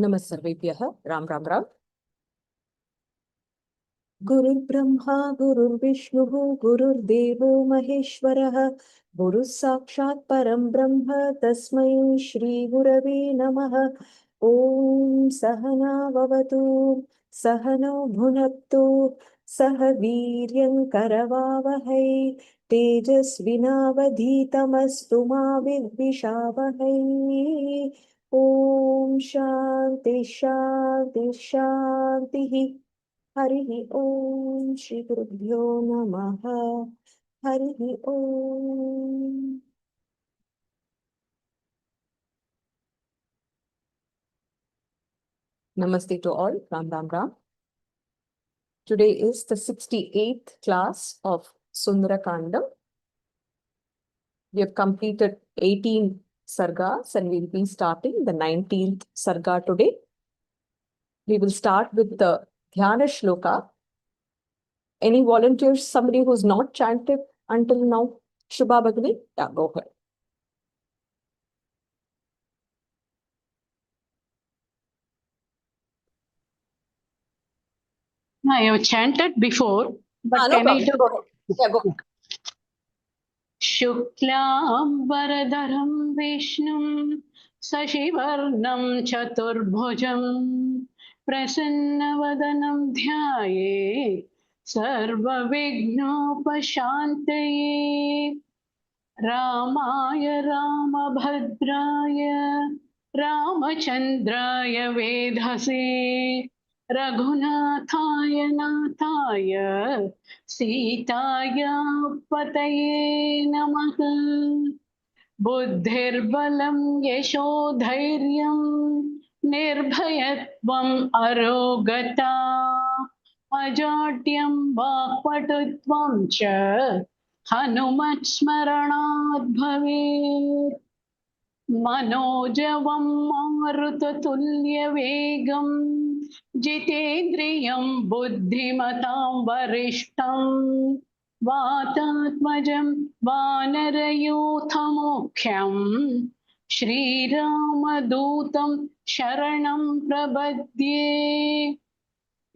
नमस्सर्वेभ्यः राम राम राम। गुरुर्ब्रह्मा गुरुर्विष्णुः गुरुर्देवो महेश्वरः गुरुः साक्षात् परं ब्रह्म तस्मै श्री गुरवे नमः। ॐ सहना भवतु सहनौ भुनक्तु सह वीर्यं करवावहै तेजस्विनावधीतमस्तु मा विद्विषावहै। ॐ शान्ति शान्ति शान्तिः। हरिः ॐ श्री गुरुभ्यो नमः। हरिः ॐ। Namaste to all. Ram Ram Ram. Today is the 68th class of Sundara Kandam. We have completed 18 Sargas and we'll be starting the 19th Sarga today. We will start with the Dhyana Shloka. Any volunteers, somebody who's not chanted until now? Shubha Bhagini? Yeah, go ahead. I have chanted before, but no can problem. I do? Go ahead. Yeah, go. शुक्लाम्बरधरं विष्णुं शशिवर्णं चतुर्भुजं प्रसन्नवदनं ध्यायेत् सर्वविघ्नोपशान्तये। रामाय रामभद्राय रामचन्द्राय वेधसे रघुनाथाय नाथाय सीताय पतये नमः। बुद्धिर्बलं यशोधैर्यं निर्भयत्वम् अरोगता अजाड्यं वाक्पटुत्वं च हनुमत्स्मरणात् भवेत्। मनोजवं मारुततुल्यवेगं जितेन्द्रियं बुद्धिमतां वरिष्ठं वातात्मजं वानरयूथमुख्यं श्रीरामदूतं शरणं प्रपद्ये।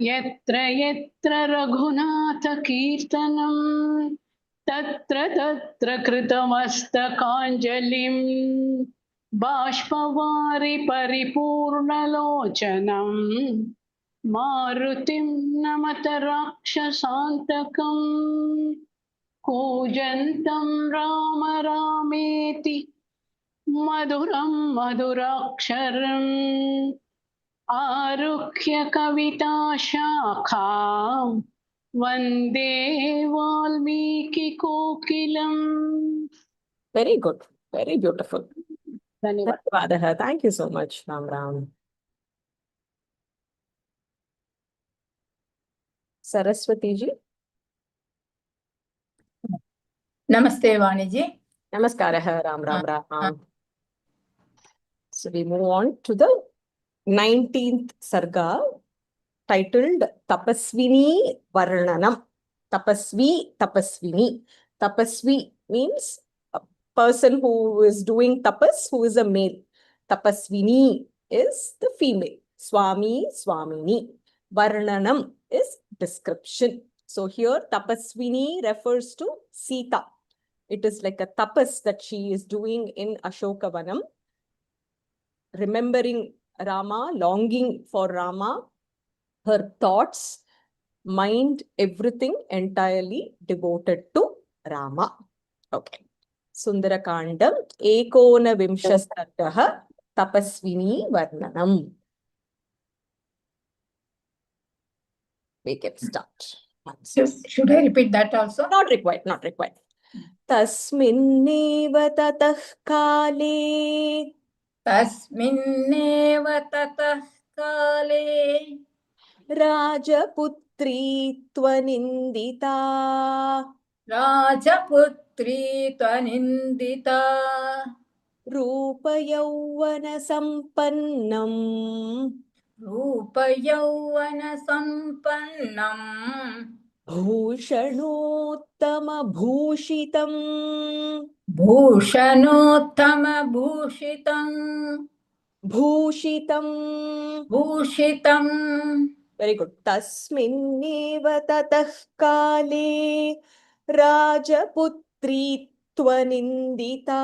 यत्र यत्र रघुनाथकीर्तनं तत्र तत्र कृतमस्तकाञ्जलिं बाष्पवारि परिपूर्णलोचनं मारुतिं नमत राक्षसान्तकं कूजन्तं राम रामेति मधुरं मधुराक्षरम् आरुह्य कविता शाखां वन्दे वाल्मीकिकोकिलम्। Very good. Very beautiful. धन्यवाद। Thank you so much, Ram Ram. Saraswati ji. Namaste, Vaniji. Namaskara, Ram Ram Ram. So we move on to the 19th Sarga titled Tapasvini Varnanam. Tapasvi, Tapasvini. Tapasvi means a person who is doing tapas, who is a male. Tapasvini is the female. Swami, Swamini. Varnanam is description. So here Tapasvini refers to Sita. It is like a tapas that she is doing in Ashokavanam, remembering Rama, longing for Rama, her thoughts, mind, everything entirely devoted to Rama. Okay. Sundara Kandam, Ekona Vimshastargaha, Tapasvini Varnanam. We can start. Should I repeat that also? Not required, not required. Tasminneva tatah kale. Tasminneva tatah kale Rajaputri tvanindita. Rajaputri tvanindita Rupayavana sampannam. Rupayavana sampannam Bhushanotama bhushitam. Bhushanottama bhushitam भूषितम् भूषितं very good तस्मिन्नेव ततः काले राजपुत्री त्वनिन्दिता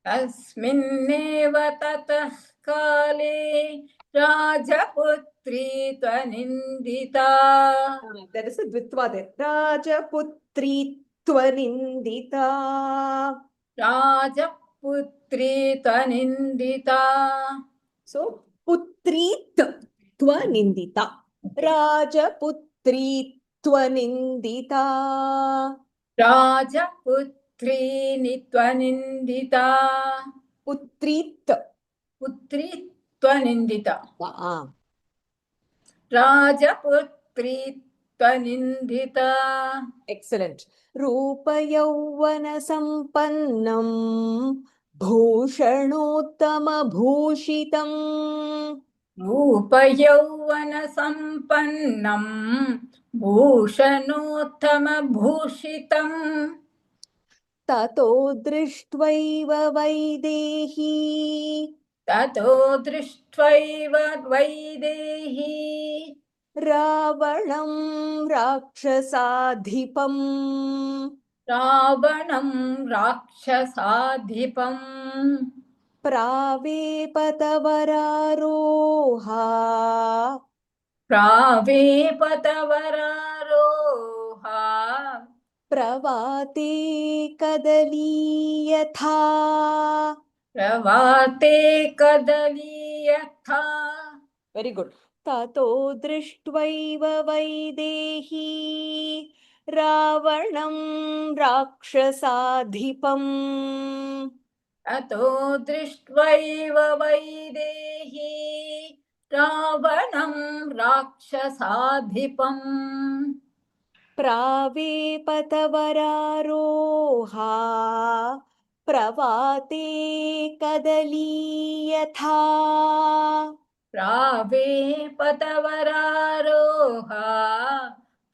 तस्मिन्नेव ततः काले राजपुत्री त्वनिन्दिता there is a dvitva there राजपुत्री त्वनिन्दिता राजपुत्री त्वनिन्दिता so putrit त्वनिन्दिता राजपुत्री त्वनिन्दिता राजपुत्री त्वनिन्दिता पुत्रीत् पुत्री त्वनिन्दिता ah राजपुत्री त्वनिन्दिता excellent रूपयौवनसम्पन्नम् भूषणोत्तमभूषितम् रूपयौवनसम्पन्नं भूषणोत्तमभूषितम् ततो दृष्ट्वैव वैदेही ततो दृष्ट्वैव वैदेही रावणं राक्षसाधिपम् रावणं राक्षसाधिपम् प्रावेपतवरारोहा प्रावेपतवरारोहा प्रवाते कदलीयथा प्रवाते कदलीयथा वेरी गुड ततो दृष्ट्वैव वैदेही रावणं राक्षसाधिपम् ततो दृष्ट्वैव वैदेही रावणं राक्षसाधिपम् प्रावेपतवरारोहा प्रवाते कदलीयथा प्रावेपतवरारोहा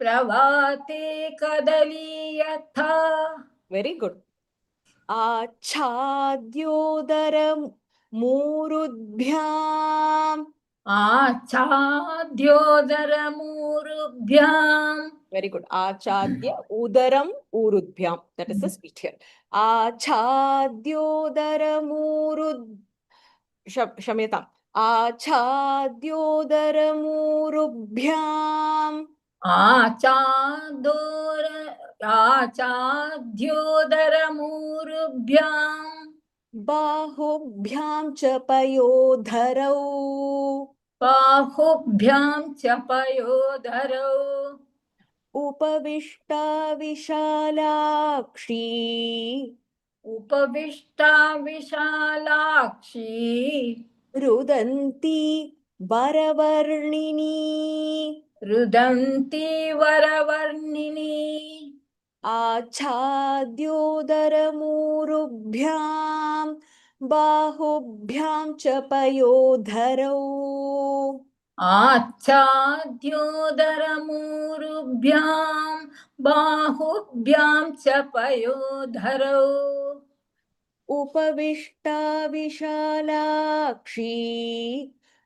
प्रवाते कदलीयथा वेरी गुड आच्छाद्योदरमूरुद्भ्याम् आच्छाद्योदरमूरुभ्याम् वेरी गुड आचाद्य उदरम ऊरुद्भ्याम that is the speech here आच्छाद्योदरमूरुद् क्षम्यताम् आच्छाद्योदरमूरुभ्याम् आचाद्योदरमूरुभ्याम् बाहुभ्यां च पयोधरौ बाहुभ्यां च पयोधरौ उपविष्टा विशालाक्षी उपविष्टा विशालाक्षी रुदन्ती वरवर्णिनी रुदन्ती वरवर्णिनी आच्छाद्योदरमूरुभ्यां बाहुभ्यां च पयोधरौ आच्छाद्योदरमूरुभ्यां बाहुभ्यां च पयोधरौ उपविष्टा विशालाक्षी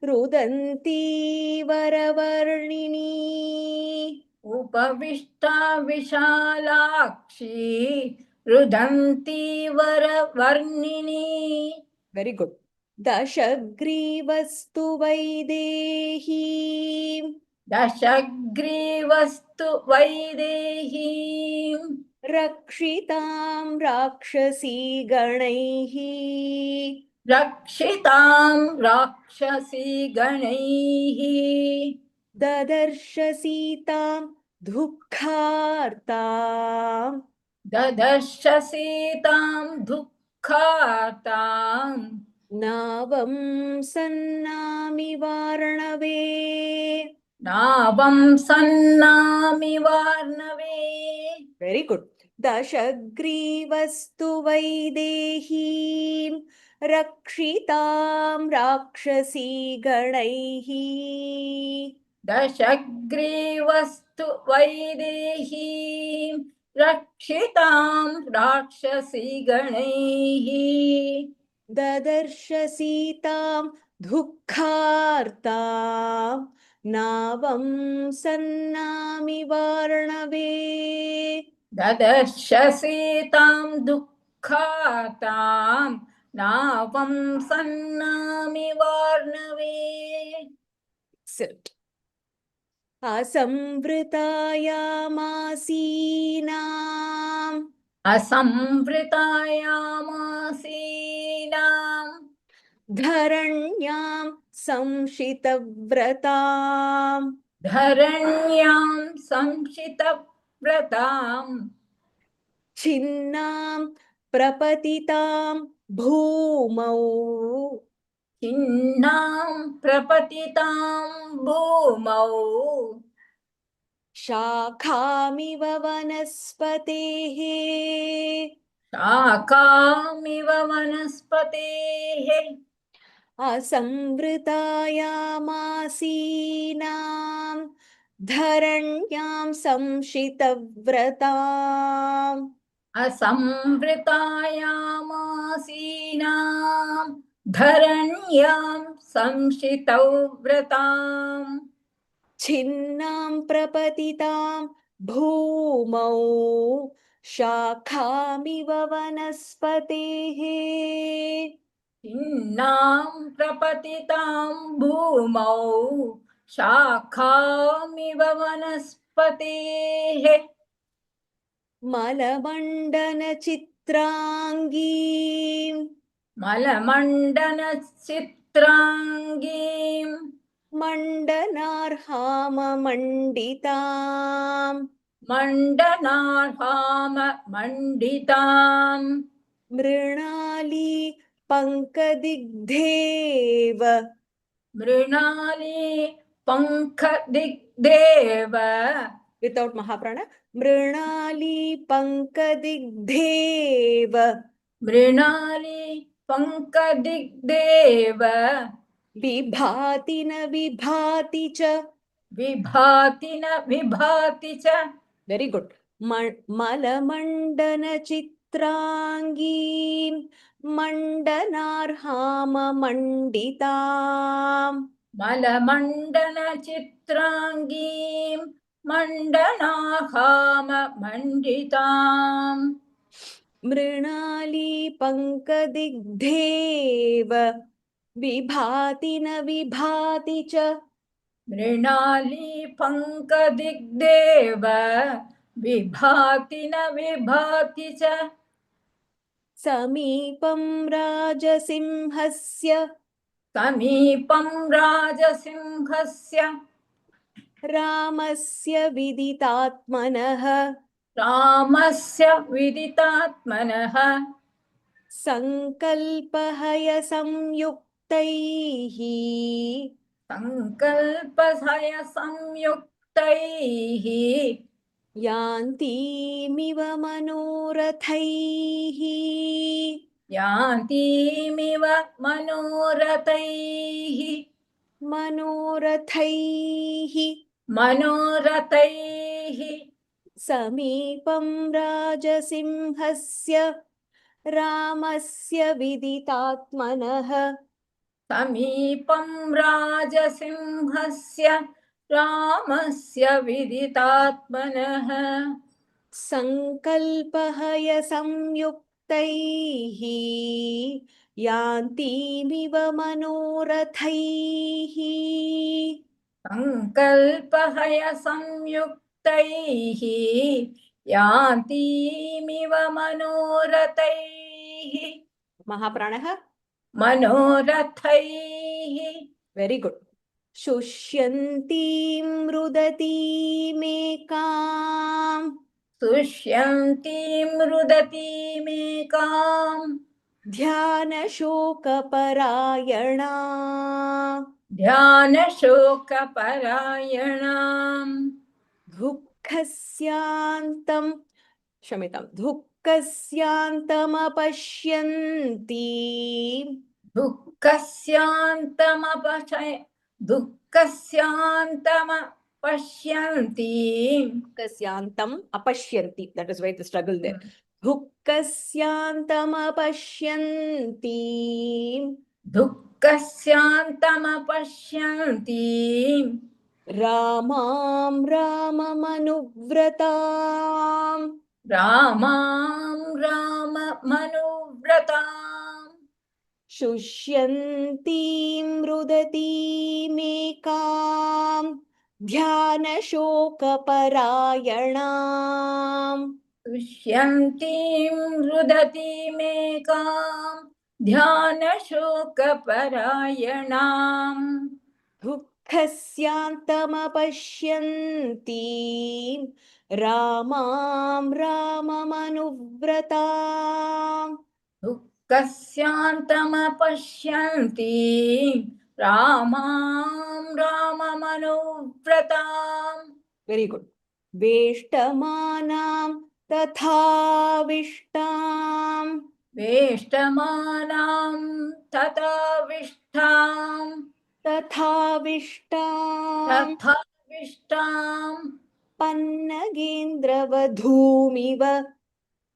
रुदन्ती वरवर्णिनी उपविष्टा विशालाक्षी रुदन्ती वरवर्णिनी वेरी गुड दशग्रीवस्तु वैदेही दशग्रीवस्तु वैदेहीं रक्षितां राक्षसी गणैः रक्षितां राक्षसी गणैः ददर्श सीतां दुःखार्ताम् ददर्श सीतां दुःखार्तां नावं सन्नामि वार्णवे नावं सन्नामि वार्णवे वेरी गुड दशग्रीवस्तु वैदेहीं रक्षितां राक्षसी गणैः दशग्रीवस्तु वैदेहीं रक्षितां राक्षसी गणैः ददर्श सीतां दुःखार्तां नावं सन्नामि वार्णवे ददर्श सीतां दुःखातां नावं सन्नामि वार्णवे Excellent. असंवृतायामासीनाम् असंवृतायामासीनां धरण्यां संशितव्रताम् धरण्यां संशितव्रतां छिन्नां प्रपतितां भूमौ छिन्नां प्रपतितां भूमौ शाखामिव वनस्पतेः शाखामिव वनस्पतेः असंवृतायामासीनां धरण्यां संशितव्रताम् असंवृतायामासीनां धरण्यां संशितौ व्रताम् छिन्नां प्रपतितां भूमौ शाखामिव वनस्पतेः छिन्नां प्रपतितां भूमौ शाखामिव वनस्पतेः मलमण्डनचित्राङ्गीं मलमण्डनचित्राङ्गीं मण्डनार्हाममण्डिताम् मण्डनार्हाममण्डिताम् मृणाली पङ्कदिग्धेव मृणाली पङ्खदिग्देव वितौट् महाप्राण मृणाली पङ्कदिग्धेव मृणाली पङ्कदिग्देव विभाति न विभाति च विभाति न विभाति च वेरी गुड मलमण्डनचित्राङ्गीं मण्डनार्हाममण्डिताम् मलमण्डनचित्राङ्गीं मण्डनाहाममण्डिताम् मृणाली पङ्कदिग्धेव विभाति न विभाति च मृणाली पङ्कदिग्देव विभाति न विभाति च समीपं राजसिंहस्य समीपं राजसिंहस्य रामस्य विदितात्मनः रामस्य विदितात्मनः सङ्कल्पहयसंयुक्तैः सङ्कल्पहयसंयुक्तैः यान्तीमिव मनोरथैः यान्तीमिव मनोरथैः मनोरथैः मनोरथैः समीपं राजसिंहस्य रामस्य विदितात्मनः समीपं राजसिंहस्य रामस्य विदितात्मनः सङ्कल्पहयसंयुक्तैः यान्तीमिव मनोरथैः सङ्कल्पहयसंयुक्तैः यान्तीमिव मनोरथैः महाप्राणः मनोरथैः वेरी गुड शुष्यन्तीं रुदतीमेकाम् तुष्यन्तीं रुदतीमेकाम् ध्यानशोकपरायणा ध्यानशोकपरायणाम् दुःखस्यान्तं क्षम्यतां दुःखस्यान्तमपश्यन्ती दुःखस्यान्तमपश्यन्ति दुःखस्यान्तम् अपश्यन्ति that is why the struggle there दुःखस्यान्तमपश्यन्तीं दुःखस्यान्तमपश्यन्तीं रामां राममनुव्रताम् रामां राममनुव्रताम् शुष्यन्तीं रुदतीमेकां ध्यानशोकपरायणाम् तुष्यन्तीं रुदतीमेकां ध्यानशोकपरायणाम् दुःखस्यान्तमपश्यन्तीं रामां राममनुव्रताम् दुःखस्यान्तमपश्यन्तीं रामां राममनुव्रताम् वेरी गुड वेष्टमानां तथाविष्टां वेष्टमानां तथाविष्टाम् तथाविष्टां तथाविष्टाम् पन्नगेन्द्रवधूमिव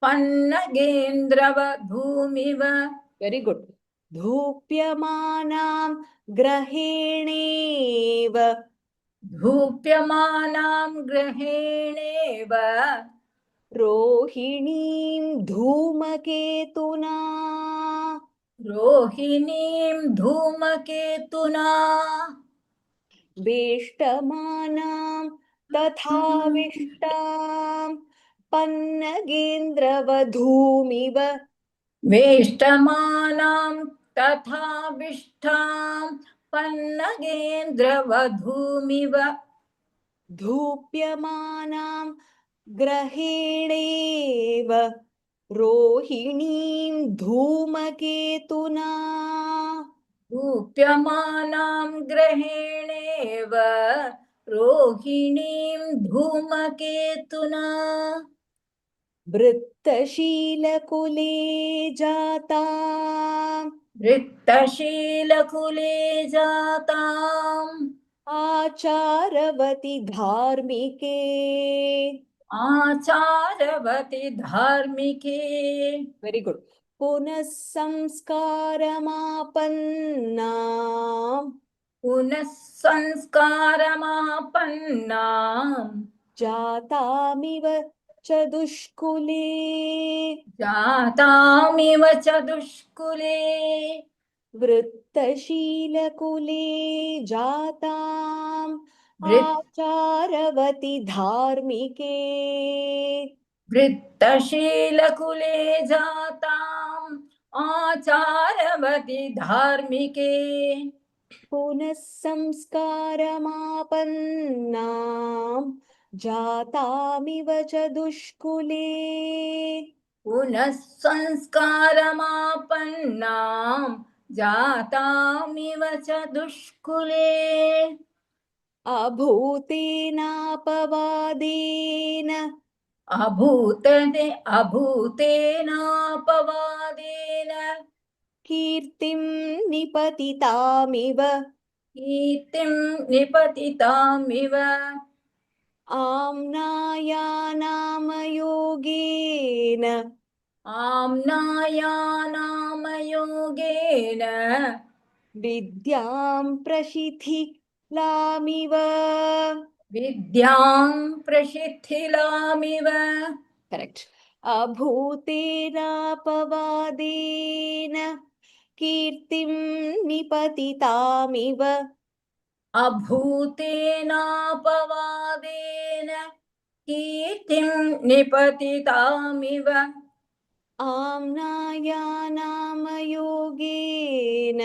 पन्नगेन्द्रवधूमिव वेरी गुड धूप्यमानां ग्रहेणेव धूप्यमानां ग्रहेणेव रोहिणीं धूमकेतुना रोहिणीं धूमकेतुना वेष्टमानां तथाविष्टां पन्नगेन्द्रवधूमिव वेष्टमानां तथाविष्टां पन्नगेन्द्रवधूमिव धूप्यमानां ग्रहेणेव रोहिणीं धूमकेतुना धूप्यमानां ग्रहेणेव रोहिणीं धूमकेतुना वृत्तशीलकुले जाता वृत्तशीलकुले जाताम् आचारवति धार्मिके आचारवति धार्मिके वेरी गुड पुनः संस्कारमापन्ना पुनः संस्कारमापन्नाम् जातामिव च दुष्कुले जातामिव च दुष्कुले वृत्तशीलकुले जाताम् आचारवति धार्मिके वृत्तशीलकुले जाताम् आचारवति धार्मिके पुनः संस्कारमापन्नां जातामिव च दुष्कुले पुनः संस्कारमापन्नां जातामिव च दुष्कुले अभूतेनापवादेन अभूतेनापवादेन कीर्तिं निपतितामिव कीर्तिं निपतितामिव आम्नायानामयोगेन आम्नायानामयोगेन विद्यां प्रशिथिलामिव विद्यां प्रशिथिलामिव करेक्ट अभूतेनापवादेन कीर्तिं निपतितामिव अभूतेनापवादेन कीर्तिं निपतितामिव आम्नायानामयोगेन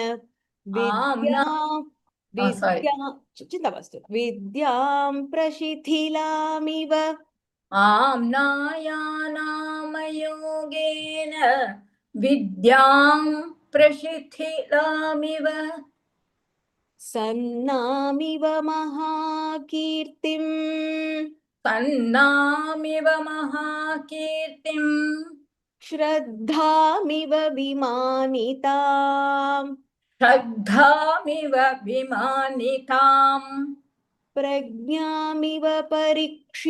आम्ना चिन्ता मास्तु विद्यां प्रशिथिलामिव आम्नायानामयोगेन विद्यां प्रशिथिलामिव सन्नामिव महाकीर्तिं तन्नामिव महाकीर्तिं श्रद्धामिव विमानिताम् श्रद्धामिव विमानिताम् प्रज्ञामिव परीक्षीणाम्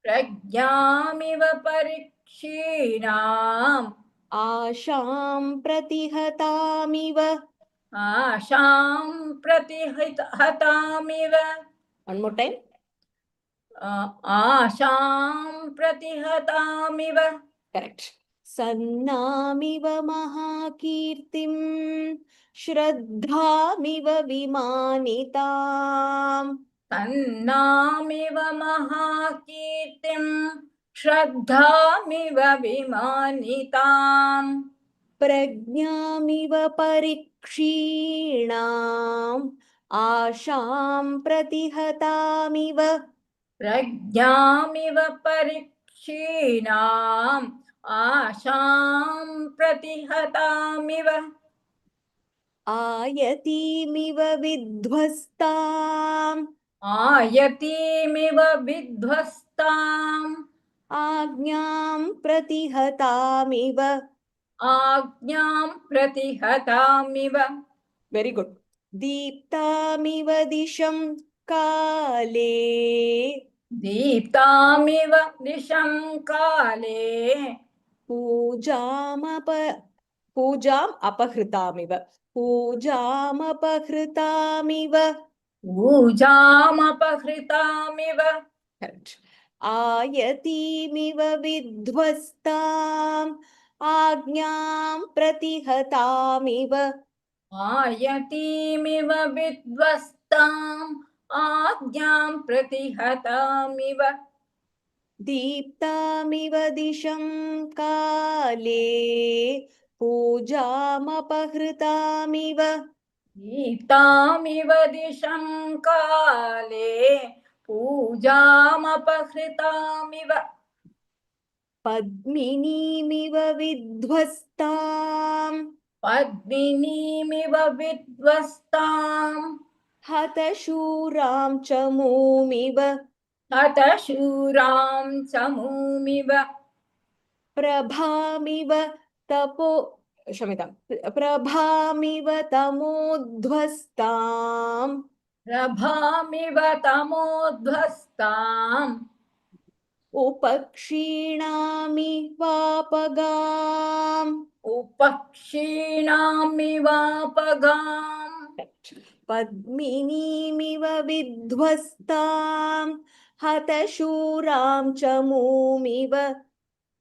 प्रज्ञामिव परीक्षीणाम् आशां प्रतिहतामिव. आशां प्रतिहतामिव. One more time. आशां प्रतिहतामिव. Correct. सन्नामिव महाकीर्तिं श्रद्धामिव विमानिताम्. तन्नामिव महाकीर्तिं श्रद्धामिव विमानिताम्. प्रज्ञामिव परीक्षीणाम् आशां प्रतिहतामिव. प्रज्ञामिव परीक्षीणाम् आशां प्रतिहतामिव. आयतीमिव विध्वस्ताम् आयतीमिव विध्वस्ताम् आज्ञां प्रतिहतामिव. आज्ञां प्रतिहतामिव. Very good. दीप्तामिव दिशं काले दीप्तामिव दिशं काले पूजाम् अपहृतामिव. पूजामपहृतामिव. पूजामपहृतामिव. Correct. आयतीमिव विध्वस्ताम् आज्ञां प्रतिहतामिव. आयतीमिव विध्वस्ताम् आज्ञां प्रतिहतामिव. दीप्तामिव दिशं काले पूजामपहृतामिव. दीप्तामिव दिशं काले पूजामपहृतामिव. पद्मिनीमिव विध्वस्ताम् पद्मिनीमिव विध्वस्ताम् हतशूरां च मूमिव. हतशूरां चमूमिव. प्रभामिव प्रभामिव तमोध्वस्ताम् प्रभामिव तमोध्वस्ताम् उपक्षीणामि वापगाम्. उपक्षीणामिवापगाम्. पद्मिनीमिव विध्वस्ताम् हतशूरां च मूमिव.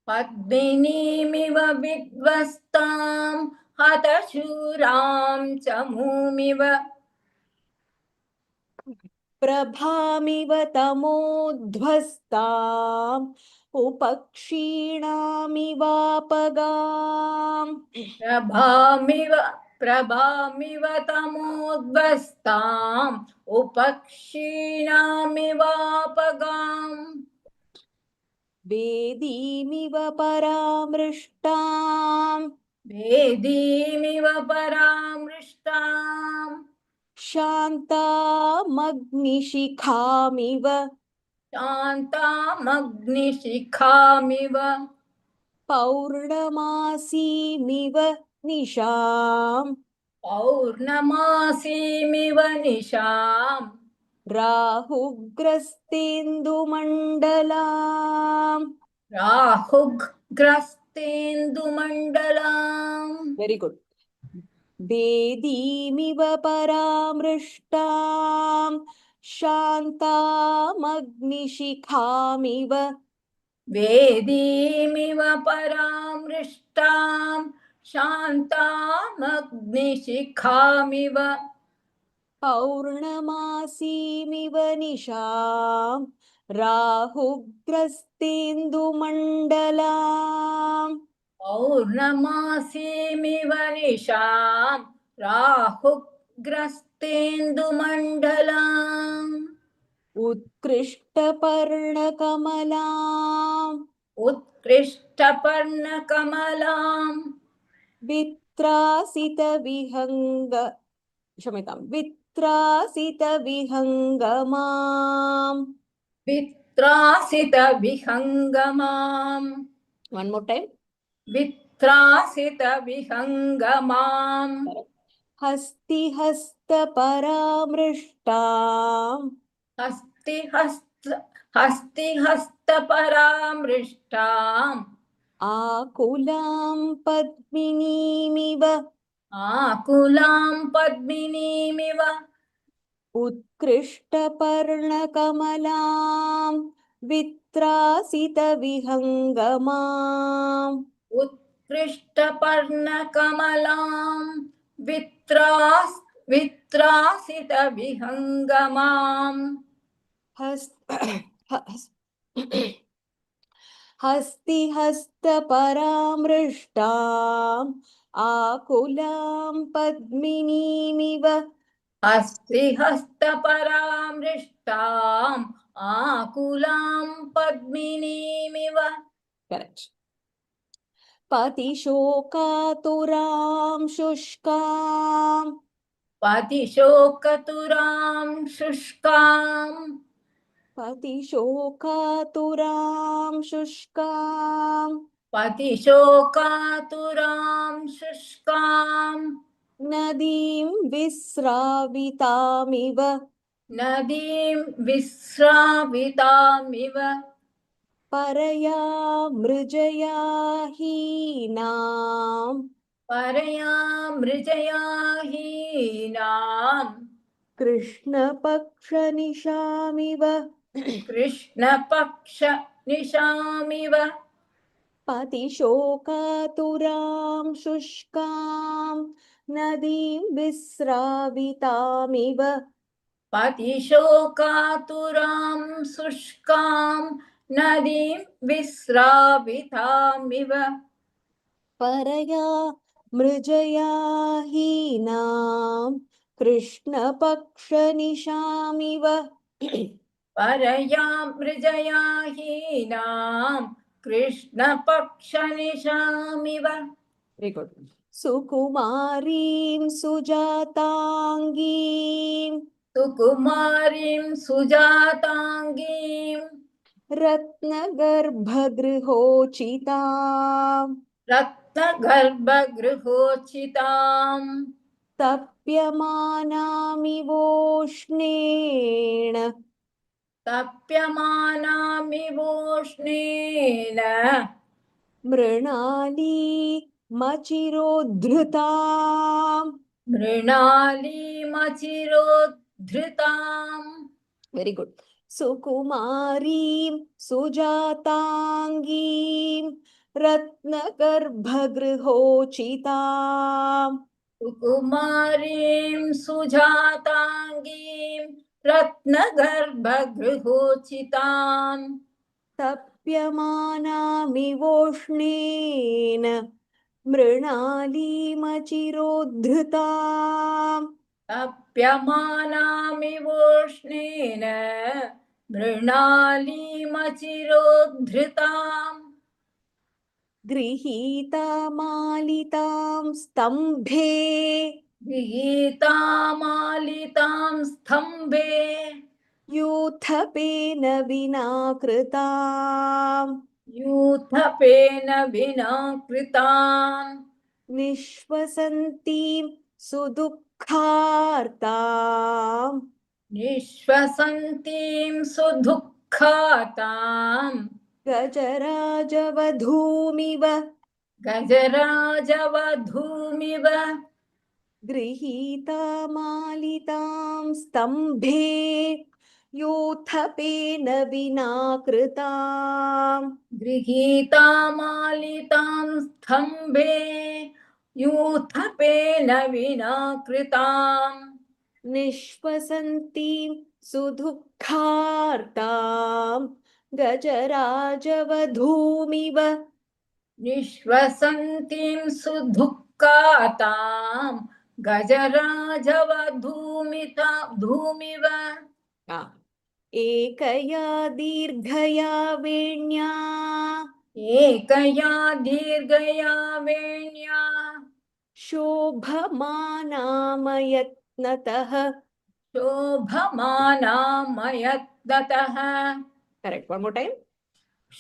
पद्मिनीमिव विध्वस्ताम् हतशूरां चमूमिव. प्रभामिव तमोध्वस्ताम् उपक्षीणामि वापगाम्. प्रभामिव तमोध्वस्ताम् उपक्षीणामिवापगाम्. वेदीमिव परामृष्टाम् वेदीमिव परामृष्टाम् शान्तामग्निशिखामिव. शान्तामग्निशिखामिव. पौर्णमासीमिव निशाम् पौर्णमासीमिव निशाम् राहुग्रस्तेन्दुमण्डलाम्. राहुग्रस्तेन्दुमण्डलाम्. Very good. वेदीमिव परामृष्टाम् शान्तामग्निशिखामिव. वेदीमिव परामृष्टाम् शान्तामग्निशिखामिव. पौर्णमासीमिव निशाम् राहुग्रस्तेन्दुमण्डलाम्. पौर्णमासीमिव निशाम् राहुग्रस्तेन्दुमण्डलाम्. उत्कृष्टपर्णकमलाम् उत्कृष्टपर्णकमलाम्. वित्रासितविहङ्गमाम्. वित्रासितविहङ्गमाम्. One more time. वित्रासितविहङ्गमाम्. हस्तिहस्तपरामृष्टाम् हस्तिहस्तपरामृष्टाम् हस्तिहस्तपरामृष्टाम् आकुलां पद्मिनीमिव आकुलां पद्मिनीमिव उत्कृष्टपर्णकमलां वित्रासितविहङ्गमाम् उत्कृष्टपर्णकमलां वित्रासितविहङ्गमाम् हस्तिहस्तपरामृष्टाम् आकुलां पद्मिनीमिव हस्तिहस्तपरामृष्टाम् आकुलां पद्मिनीमिव करेक्ट पतिशोकातुरां शुष्कां पतिशोकतुरां शुष्काम् पतिशोकातुरां शुष्कां पतिशोकातुरां शुष्काम् नदीं विस्रावितामिव नदीं विस्रावितामिव परया मृजया हीनां परया मृजया हीनाम् कृष्णपक्षनिशामिव कृष्णपक्षनिशामिव पतिशोकातुरां शुष्कां नदीं विस्रावितामिव पतिशोकातुरां शुष्कां नदीं विस्रावितामिव परया मृजया हीनां कृष्णपक्षनिशामिव परया मृजया हीनां कृष्णपक्षनिशामिव वेरी गुड सुकुमारीं सुजातांगीं सुकुमारीं सुजाताङ्गीं रत्नगर्भगृहोचितां रत्नगर्भगृहोचिताम् तप्यमानामिवोष्णेन तप्यमानामिवोष्णेन मृणालीमचिरोद्धृताम् मृणालीमचिरोद्धृताम् वेरी गुड सुकुमारीं सुजातांगीं रत्नगर्भगृहोचिताम् सुकुमारीं सुजाताङ्गीं रत्नगर्भगृहोचिताम् तप्यमानामिवोष्णेन मृणालीमचिरोद्धृताम् तप्यमानामिवोष्णेन मृणालीमचिरोद्धृताम् गृहीतामालितां स्तम्भे गृहीतामालितां स्तम्भे यूथपेन विना कृताम् यूथपेन विना कृताम् निःश्वसन्तीं सुदुःखार्ताम् निःश्वसन्तीं सुदुःखाताम् गजराजवधूमिव गजराजवधूमिव गृहीतामालितां स्तम्भे यूथपेन विना कृताम् गृहीतामालितां स्तम्भे यूथपेन विना कृताम् निःश्वसन्तीं सुदुःखार्तां गजराजवधूमिव निःश्वसन्तीं सुदुःखातां गजराजवधूमिता धूमिव एकया दीर्घया वेण्या एकया दीर्घया वेण्या शोभमानामयत्नतः शोभमानामयत्नतः करेक्ट वन मोर टाइम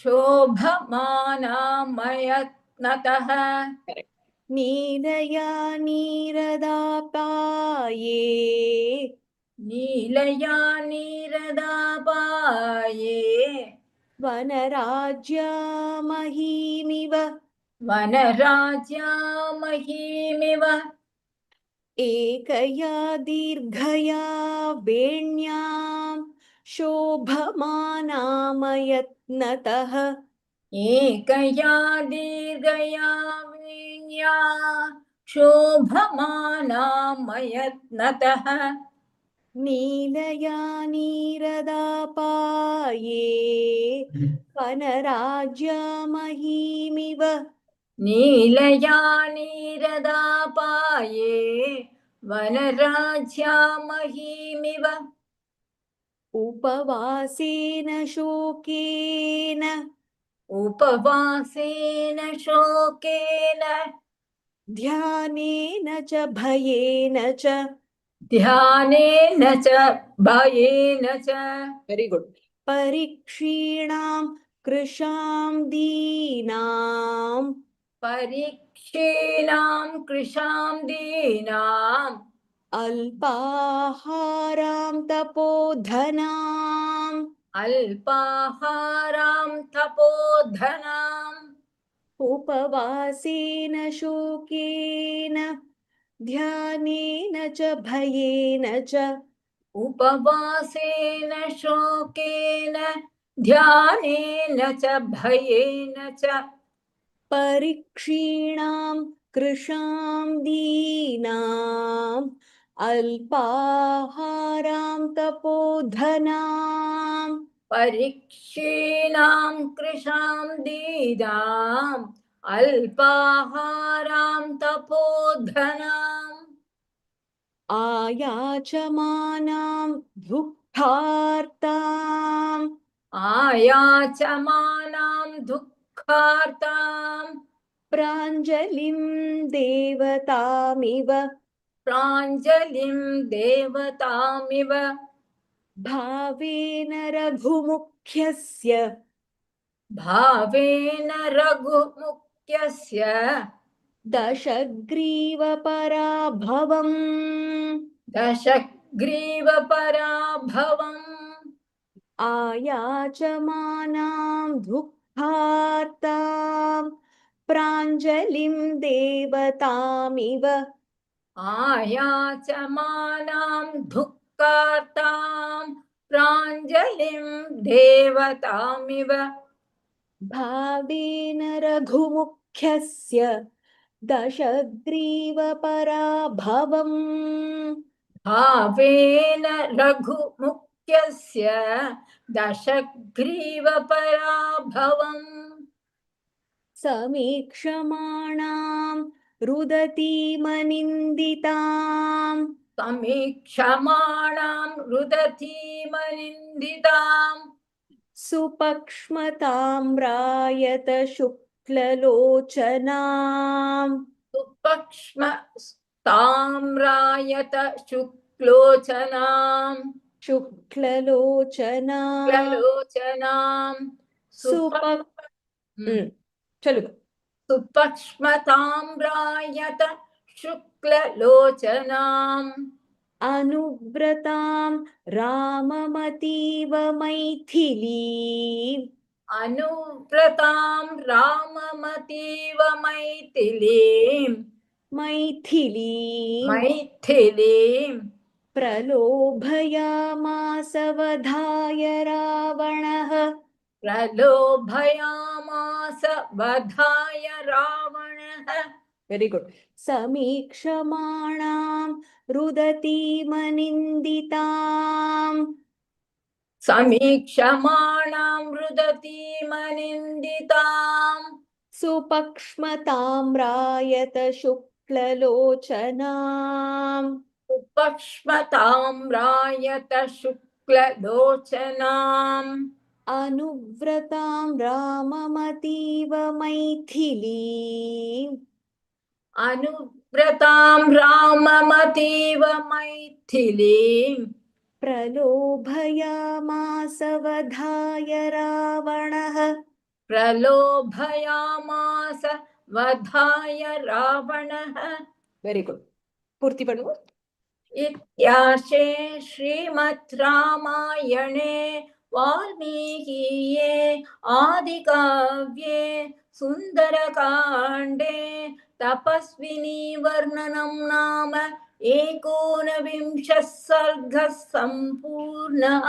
शोभमानामयत्नतः करेक्ट नीरया नीरदाकाये नीलया नीरदापाये वनराज्यामहीमिव वनराज्यामहीमिव एकया दीर्घया वेण्यां शोभमानामयत्नतः एकया दीर्घया वीण्या शोभमानामयत्नतः नीलया नीरदापाये वनराज्यामहीमिव नीलया नीरदापाये वनराज्यामहीमिव उपवासेन शोकेन उपवासेन शोकेन ध्यानेन च भयेन च ध्यानेन च भयेन च वेरी गुड परीक्षीणां कृशां दीनां परीक्षीणां कृशां दीनाम् अल्पाहारां तपोधनाम् अल्पाहारां तपोधनाम् उपवासेन शोकेन ध्यानेन च भयेन च उपवासेन शोकेन ध्यानेन च भयेन च परीक्षीणां कृशां दीनाम् अल्पाहारां तपोधनाम् परीक्षीणां कृशां दीनाम् अल्पाहारां तपोधनाम् आयाचमानां दुःखार्ताम् आयाचमानां दुःखार्ताम् प्राञ्जलिं देवतामिव प्राञ्जलिं देवतामिव भावेन रघुमुख्यस्य भावेन रघुमुख्यस्य दशग्रीवपराभवम् दशग्रीवपराभवम् आयाचमानां दुःखार्तां प्राञ्जलिं देवतामिव आयाचमानां दुःखार्तां प्राञ्जलिं देवतामिव भावेन रघुमुख्यस्य दशग्रीवपराभवम् भावेन रघुमुख्यस्य दशग्रीवपराभवम् समीक्षमाणां रुदतीमनिन्दिताम् समीक्षमाणां रुदतीमनिन्दिताम् सुपक्ष्मतां रायत शुक्ललोचनाम् सुपक्ष्मस्ताम्रायत शुक्लोचनाम् शुक्ललोचनाम् शुक्ललोचनाम् सुपक् चलो सुपक्ष्मताम्रायत शुक्ललोचनाम् अनुव्रतां राममतीव मैथिलीं अनुव्रतां राममतीव मैथिलीम् मैथिलीम् प्रलोभयामास वधाय रावणः प्रलोभयामास वधाय रावणः वेरी गुड समीक्षमाणां रुदतीमनिन्दिताम् समीक्षमाणां रुदतीमनिन्दिताम् सुपक्ष्मतां रायत शुक्ललोचनाम् उपक्ष्मताम्रायत शुक्ललोचनाम् अनुव्रतां राममतीव मैथिलीम् अनुव्रतां राममतीव मैथिलीम् प्रलोभयामास वधाय रावणः प्रलोभयामास वधाय रावणः वेरी गुड पूर्ति पढ़ो इत्यार्षे श्रीमद् रामायणे वाल्मीकिये आदिकाव्ये सुन्दरकाण्डे तपस्विनी वर्णनं नाम एकोनविंशः सर्गः सम्पूर्णः.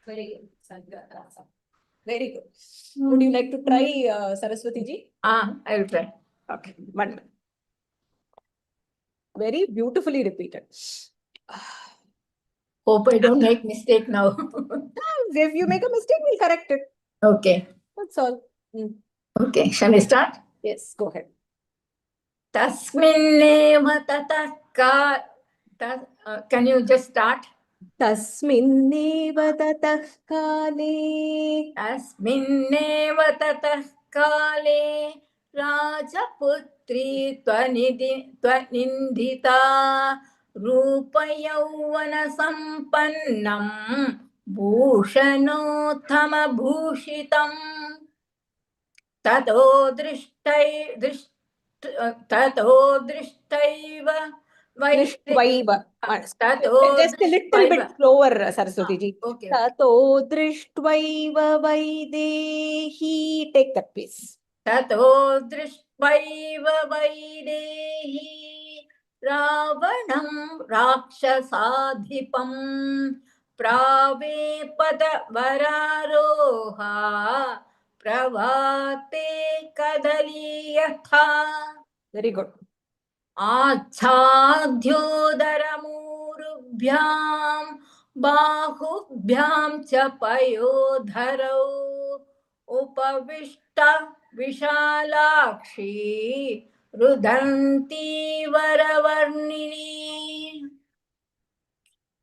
Very good, Sarga. Very good. Would you like to try, Saraswati ji? I will try. Okay, 1 minute. Very beautifully repeated. Hope I don't make mistake now. If you make a mistake, we'll correct it. Okay. That's all. Okay. Shall we start? Yes, go ahead. Tasminnev tatah can you just start? तस्मिन्नेव ततः काले तस्मिन्नेव ततः काले राजपुत्री त्वनिन्दिता रूपयौवनसम्पन्नं भूषणोत्तमभूषितम् ततो दृष्टैव दृष्ट्वैव. ततो Just a little bit slower, Saraswati ji. Okay. ततो दृष्ट्वैव वैदेही. Take that piece. ततो दृष्ट्वैव वैदेही रावणं राक्षसाधिपं प्रावेपदवरारोहा प्रवाते कदलीयथा. Very good. आच्छाद्योदरमूरुभ्यां बाहुभ्यां च पयोधरौ उपविष्ट विशालाक्षी रुदन्ती वरवर्णिनी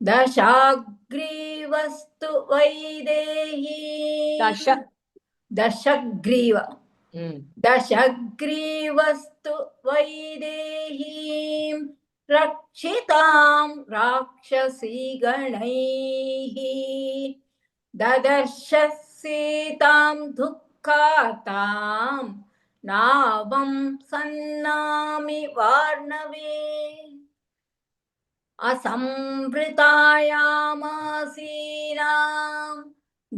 दशाग्रीवस्तु वैदेही. दशग्रीव. दशग्रीवस्तु वैदेहीं रक्षितां राक्षसीगणैः ददर्श सीतां दुःखातां नावं सन्नामि वार्णवे असंवृतायामासीनां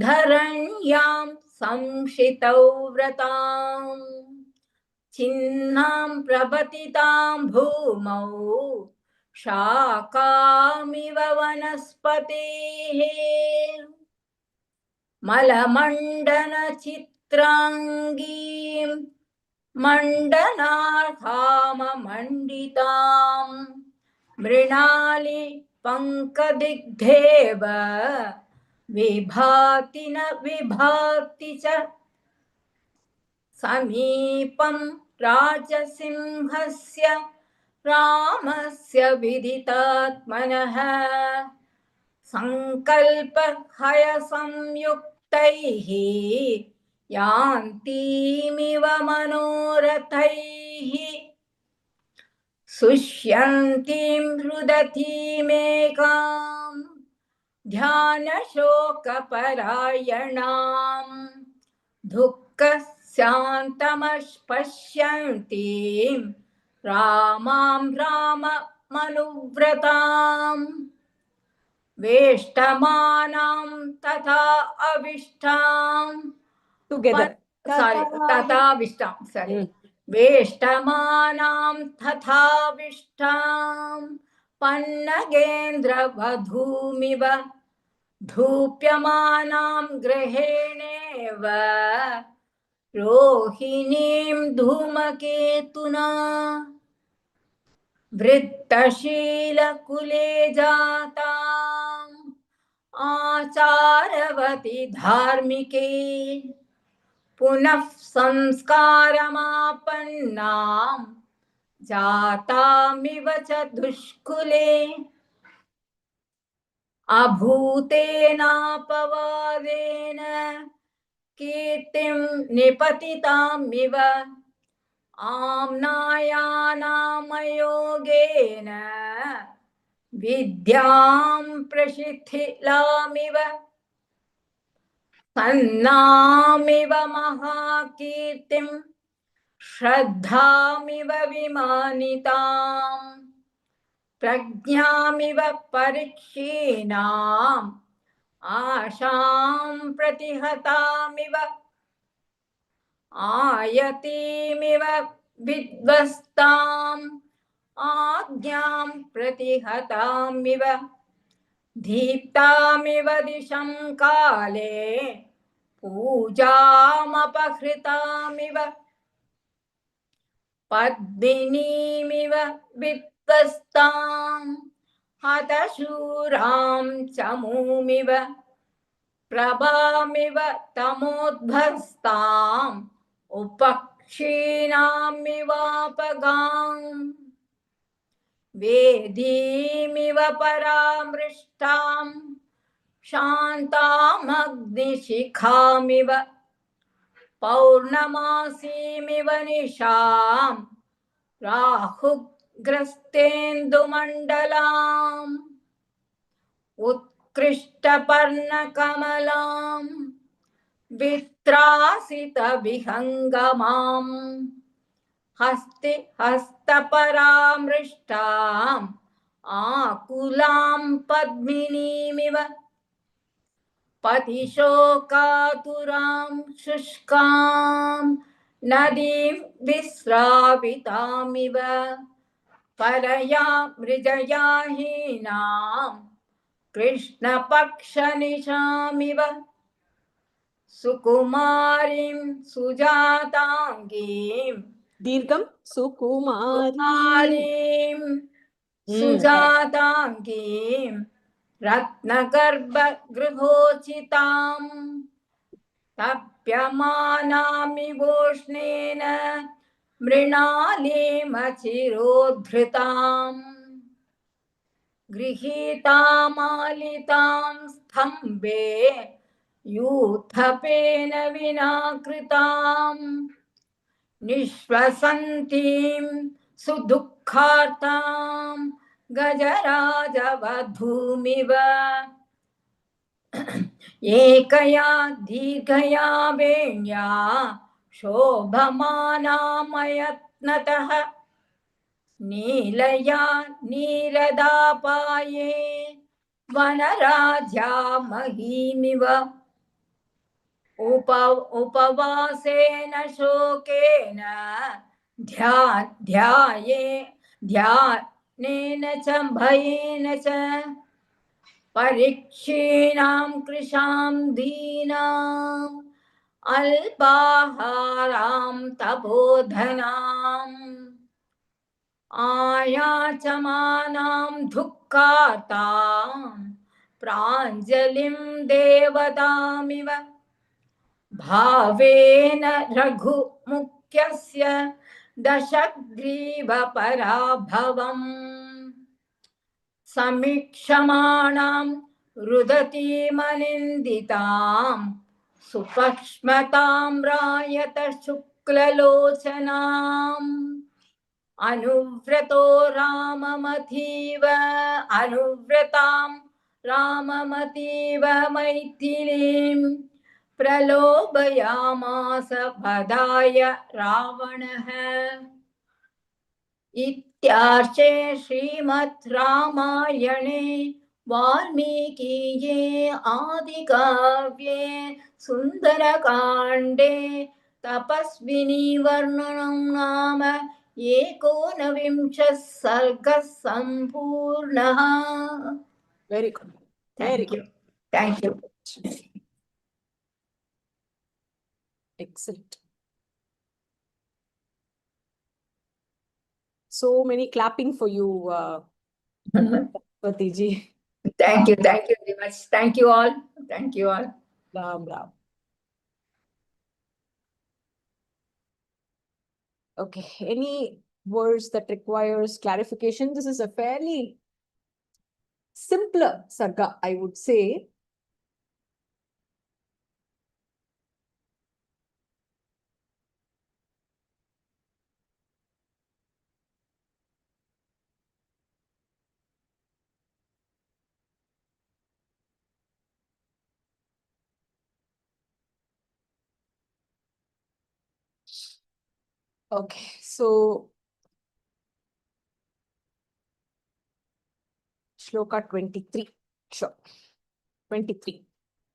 धरण्यां संशितौ व्रताम् चिह्नां प्रपतितां भूमौ शाकामिव वनस्पतेः मलमण्डनचित्राङ्गीं मण्डनार्थाममण्डितां मृणाली पङ्कदिग्धेव विभाति न विभाति च समीपं राजसिंहस्य रामस्य विदितात्मनः संकल्पहयसंयुक्तैः यान्तीमिव मनोरथैः सुष्यन्तीं रुदतीमेकां ध्यानशोकपरायणां दुःखस्यान्तमपश्यन्तीं रामां राममनुव्रताम् वेष्टमानां तथा अविष्टां Together. तथाविष्टां वेष्टमानां तथाविष्टां पन्नगेन्द्रवधूमिव धूप्यमानां गृहेणेव रोहिणीं धूमकेतुना वृत्तशीलकुले जाताम् आचारवति धार्मिके पुनः संस्कारमापन्नां जातामिव च दुष्कुले अभूतेनापवादेन कीर्तिं निपतितामिव आम्नायानामयोगेन विद्यां प्रशिथिलामिव सन्नामिव महाकीर्तिं श्रद्धामिव विमानिताम् प्रज्ञामिव परीक्षीणाम् आशां प्रतिहतामिव आयतीमिव विध्वस्ताम् आज्ञां प्रतिहतामिव दीप्तामिव दिशं काले पूजामपहृतामिव पद्मिनीमिव विध्वस्ताम् हतशूरां चमूमिव प्रभामिव तमोद्भस्ताम् उपक्षीणामिवापगाम् वेदीमिव परामृष्टाम् शान्तामग्निशिखामिव पौर्णमासीमिव निशाम् राहुग्रस्तेन्दुमण्डलाम् उत्कृष्टपर्णकमलाम् वित्रासितविहङ्गमाम् हस्तपरामृष्टाम् आकुलां पद्मिनीमिव पतिशोकातुरां शुष्कां नदीं विस्रावितामिव परया मृजया हीनां कृष्णपक्षनिशामिव सुकुमारीं सुजाताङ्गीं दीर्घं सुकुमारी कुमारीं सुजाताङ्गीं रत्नगर्भगृहोचिताम् तप्यमानामिवोष्णेन मृणालीमचिरोद्धृताम् गृहीतामालितां स्तम्भे यूथपेन विना कृताम् निःश्वसन्तीं सुदुःखार्तां गजराजवधूमिव एकया दीर्घया वेण्या शोभमानामयत्नतः नीलया नीरदापाये वनराज्या महीमिव उपवासेन शोकेन ध्यानेन च भयेन च परीक्षीणां कृशां दीनाम् अल्पाहारां तपोधनाम् आयाचमानां दुःखार्तां प्राञ्जलिं देवतामिव भावेन रघुमुख्यस्य दशग्रीवपराभवम् समीक्षमाणां रुदतीमनिन्दितां सुपक्ष्मतां रायतशुक्ललोचनाम् अनुव्रतो राममतीव अनुव्रतां राममतीव मैथिलीं प्रलोभयामास वधाय रावणः इत्यार्षे श्रीमद् रामायणे वाल्मीकिये आदिकाव्ये सुन्दरकाण्डे तपस्विनी वर्णनं नाम एकोनविंशः सर्गः सम्पूर्णः. Very good. Very Thank you. Thank you. Excellent. So many clapping for you, Patiji. Thank you very much. Thank you all. Thank you all. Ram Ram. Okay, any words that requires clarification? This is a fairly simpler sarga, I would say. Okay, so Shloka 23. Sure. 23.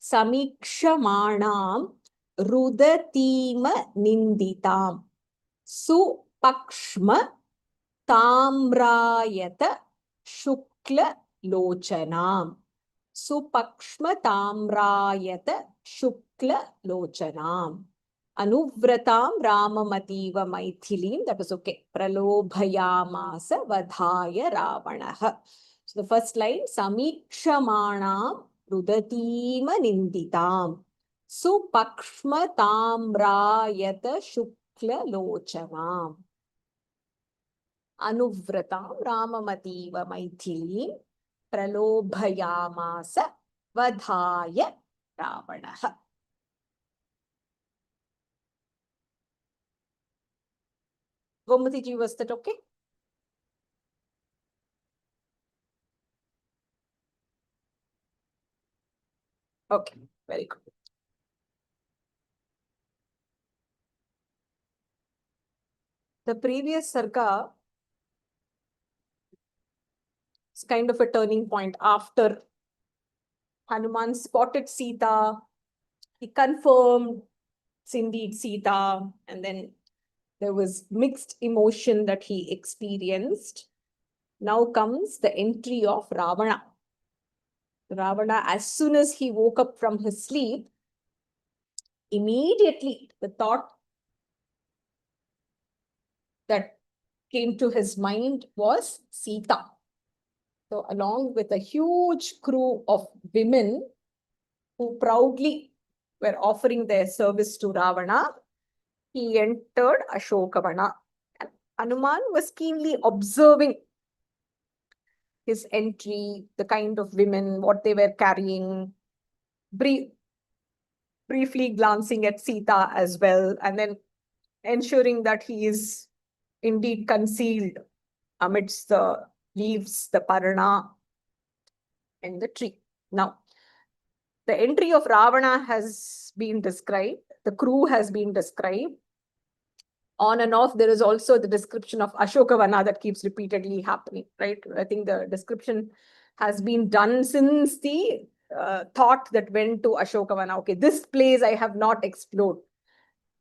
Samikshamanam rudatima ninditam supakshma tamrayata shukla lochanam. Supakshma tamrayata shukla lochanam. Anuvratam Ramamativa Maithilim. That was okay. Pralobhayamasa vadhaya Ravanaha. So the first line, Samikshamanam rudatima ninditam supakshma tamrayata shukla lochanam. Anuvratam Ramamativa Maithilim pralobhayamasa vadhaya Ravanaha. Gomati ji, was that okay? Okay, very good. The previous Sarga is kind of a turning point after Hanuman spotted Sita. He confirmed it's indeed Sita, and then there was mixed emotion that he experienced. Now comes the entry of Ravana. Ravana, as soon as he woke up from his sleep, immediately the thought that came to his mind was Sita. So along with a huge crew of women who proudly were offering their service to Ravana, he entered Ashokavana. And Hanuman was keenly observing his entry, the kind of women, what they were carrying, briefly glancing at Sita as well, and then ensuring that he is indeed concealed amidst the leaves, the parana, and the tree. Now, the entry of Ravana has been described, the crew has been described. On and off, there is also the description of Ashokavana that keeps repeatedly happening, right? I think the description has been done since the thought that went to Ashokavana. Okay, this place I have not explored.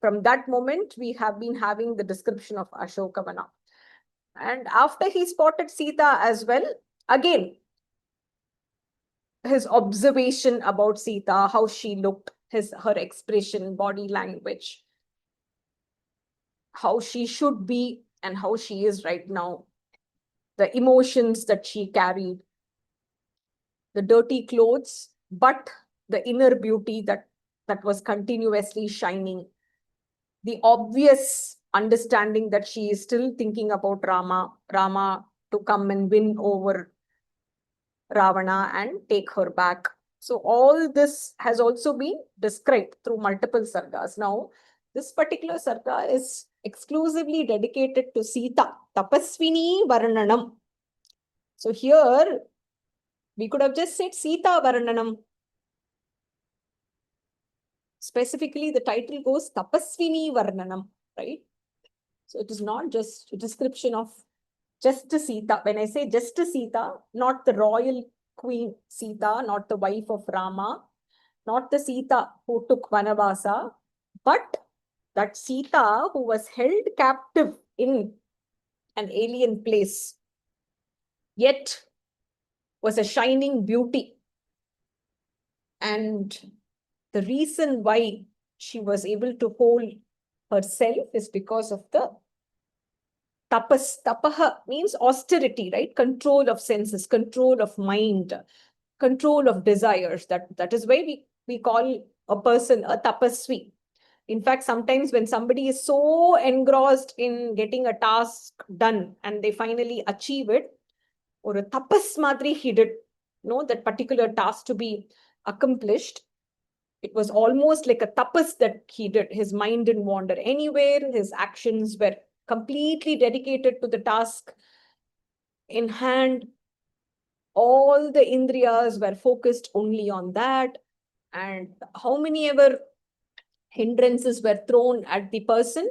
From that moment, we have been having the description of Ashokavana. And after he spotted Sita as well, again, his observation about Sita, how she looked, her expression, body language, how she should be and how she is right now, the emotions that she carried, the dirty clothes, but the inner beauty that was continuously shining, the obvious understanding that she is still thinking about Rama to come and win over Ravana and take her back. So all this has also been described through multiple sargas. Now, this particular sarga is exclusively dedicated to Sita, Tapasvini Varnanam. So here, we could have just said Sita Varnanam. Specifically, the title goes Tapasvini Varnanam, right? So it is not just a description of just Sita. When I say just Sita, not the royal queen Sita, not the wife of Rama, not the Sita who took Vanavasa, but that Sita who was held captive in an alien place, yet was a shining beauty. And the reason why she was able to hold herself is because of the tapas. Tapaha means austerity, right? Control of senses, control of mind, control of desires. That is why we call a person a tapasvi. In fact, sometimes when somebody is so engrossed in getting a task done and they finally achieve it, or a tapas madri he did, that particular task to be accomplished, it was almost like a tapas that he did. His mind didn't wander anywhere. His actions were completely dedicated to the task in hand. All the indriyas were focused only on that. And how many ever hindrances were thrown at the person,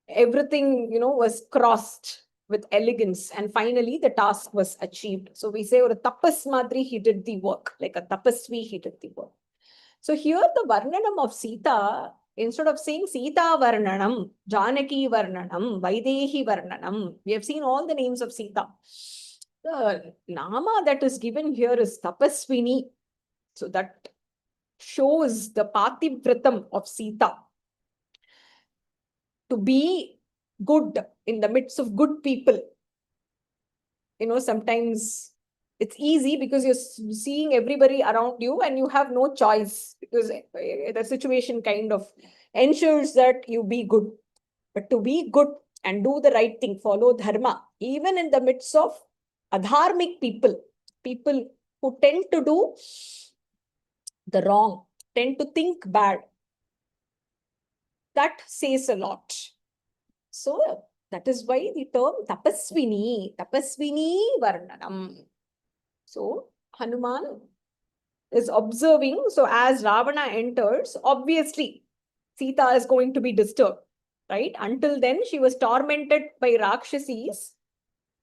everything, was crossed with elegance, and finally the task was achieved. So we say, or a tapas madri, he did the work, like a tapasvi, he did the work. So here the Varnanam of Sita, instead of saying Sita Varnanam, Janaki Varnanam, Vaidehi Varnanam, we have seen all the names of Sita. The Nama that is given here is Tapasvini. So that shows the Pativratam of Sita. To be good in the midst of good people. Sometimes it's easy because you're seeing everybody around you and you have no choice because the situation kind of ensures that you be good. But to be good and do the right thing, follow dharma, even in the midst of adharmic people, people who tend to do the wrong, tend to think bad, that says a lot. So that is why the term Tapasvini Varnanam. So Hanuman is observing. So as Ravana enters, obviously Sita is going to be disturbed, right? Until then, she was tormented by Rakshasis,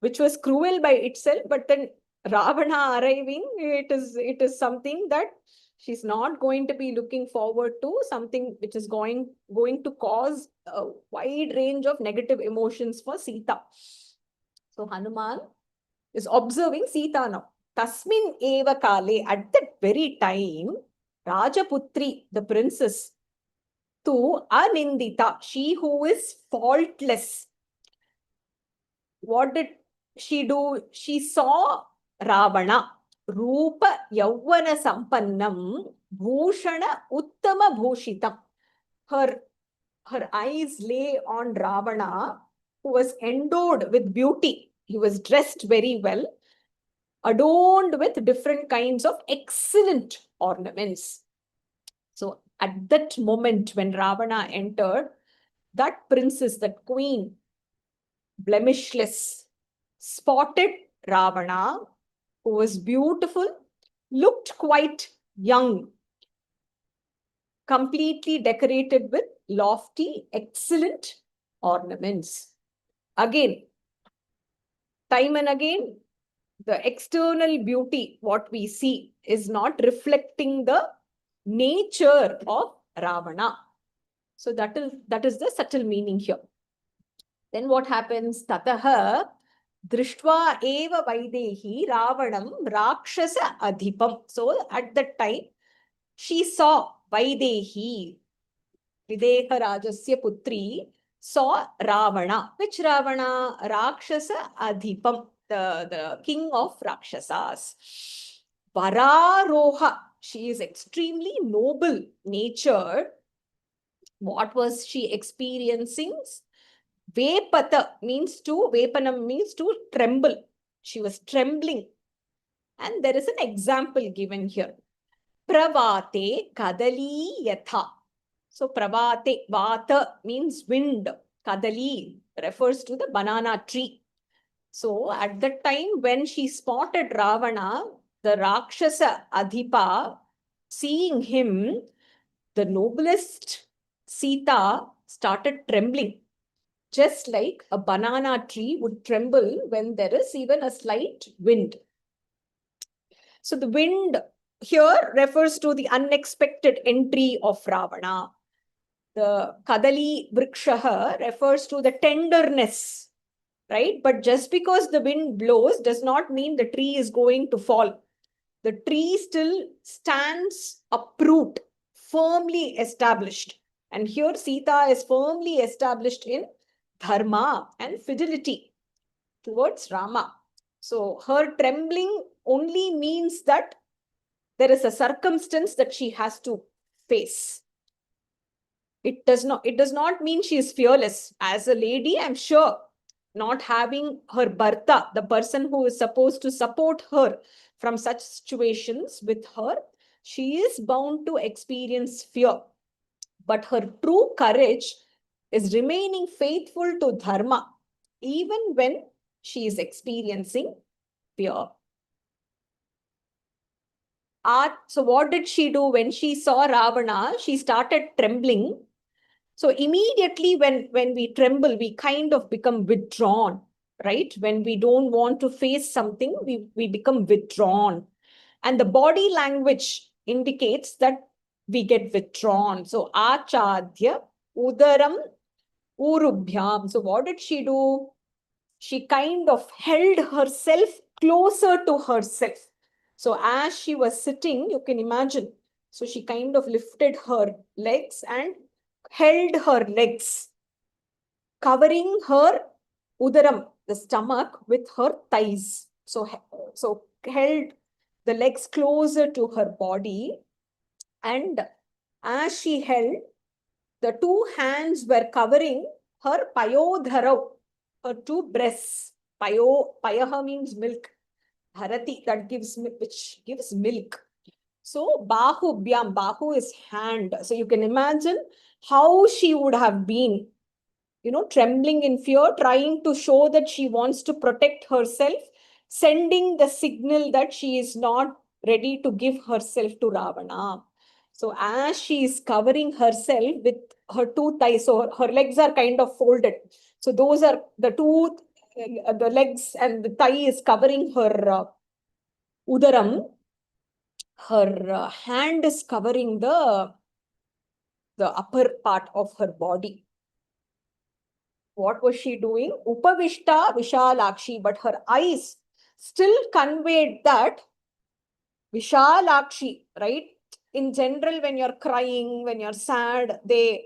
which was cruel by itself. But then Ravana arriving, it is something that she's not going to be looking forward to, something which is going to cause a wide range of negative emotions for Sita. So Hanuman is observing Sita now. Tasmin eva kale, at that very time, Rajaputri, the princess, tu anindita, she who is faultless. What did she do? She saw Ravana, Rupa Yavana Sampannam, Bhushana Uttama Bhushitam. Her eyes lay on Ravana, who was endowed with beauty. He was dressed very well, adorned with different kinds of excellent ornaments. So at that moment when Ravana entered, that princess, that queen, blemishless, spotted Ravana, who was beautiful, looked quite young, completely decorated with lofty, excellent ornaments. Again, time and again, the external beauty, what we see, is not reflecting the nature of Ravana. So that is the subtle meaning here. Then what happens? Tataha drishtva eva vaidehi Ravanam rakshasa adhipam. So at that time, she saw Vaidehi, Videha Rajasya Putri, saw Ravana. Which Ravana? Rakshasa Adhipam, the king of Rakshasas. Vararoha, she is extremely noble natured. What was she experiencing? Vepata means Vepanam means to tremble. She was trembling. And there is an example given here. Pravate kadali yatha. So pravate, vata means wind. Kadali refers to the banana tree. So at that time when she spotted Ravana, the Rakshasa Adhipa, seeing him, the noblest Sita started trembling. Just like a banana tree would tremble when there is even a slight wind. So the wind here refers to the unexpected entry of Ravana. The Kadali Vrikshaha refers to the tenderness, right? But just because the wind blows does not mean the tree is going to fall. The tree still stands uproot, firmly established. And here Sita is firmly established in dharma and fidelity towards Rama. So her trembling only means that there is a circumstance that she has to face. It does not mean she is fearless. As a lady, I'm sure, not having her Bharta, the person who is supposed to support her from such situations with her, she is bound to experience fear. But her true courage is remaining faithful to dharma, even when she is experiencing fear. So what did she do when she saw Ravana? She started trembling. So immediately when we tremble, we kind of become withdrawn, right? When we don't want to face something, we become withdrawn. And the body language indicates that we get withdrawn. So, achadya udaram urubhyam. So, what did she do? She kind of held herself closer to herself. So, as she was sitting, you can imagine. So, she kind of lifted her legs and held her legs, covering her udaram, the stomach, with her thighs. So held the legs closer to her body. And as she held, the two hands were covering her payodhara, her two breasts. Payaha means milk. Bharati, that gives, which gives milk. So bahubhyam, bahu is hand. So you can imagine how she would have been, trembling in fear, trying to show that she wants to protect herself, sending the signal that she is not ready to give herself to Ravana. So as she is covering herself with her two thighs, so her legs are kind of folded. So those are the two, the legs and the thigh is covering her udaram. Her hand is covering the upper part of her body. What was she doing? Upavishta Vishalakshi, but her eyes still conveyed that Vishalakshi, right? In general, when you're crying, when you're sad, the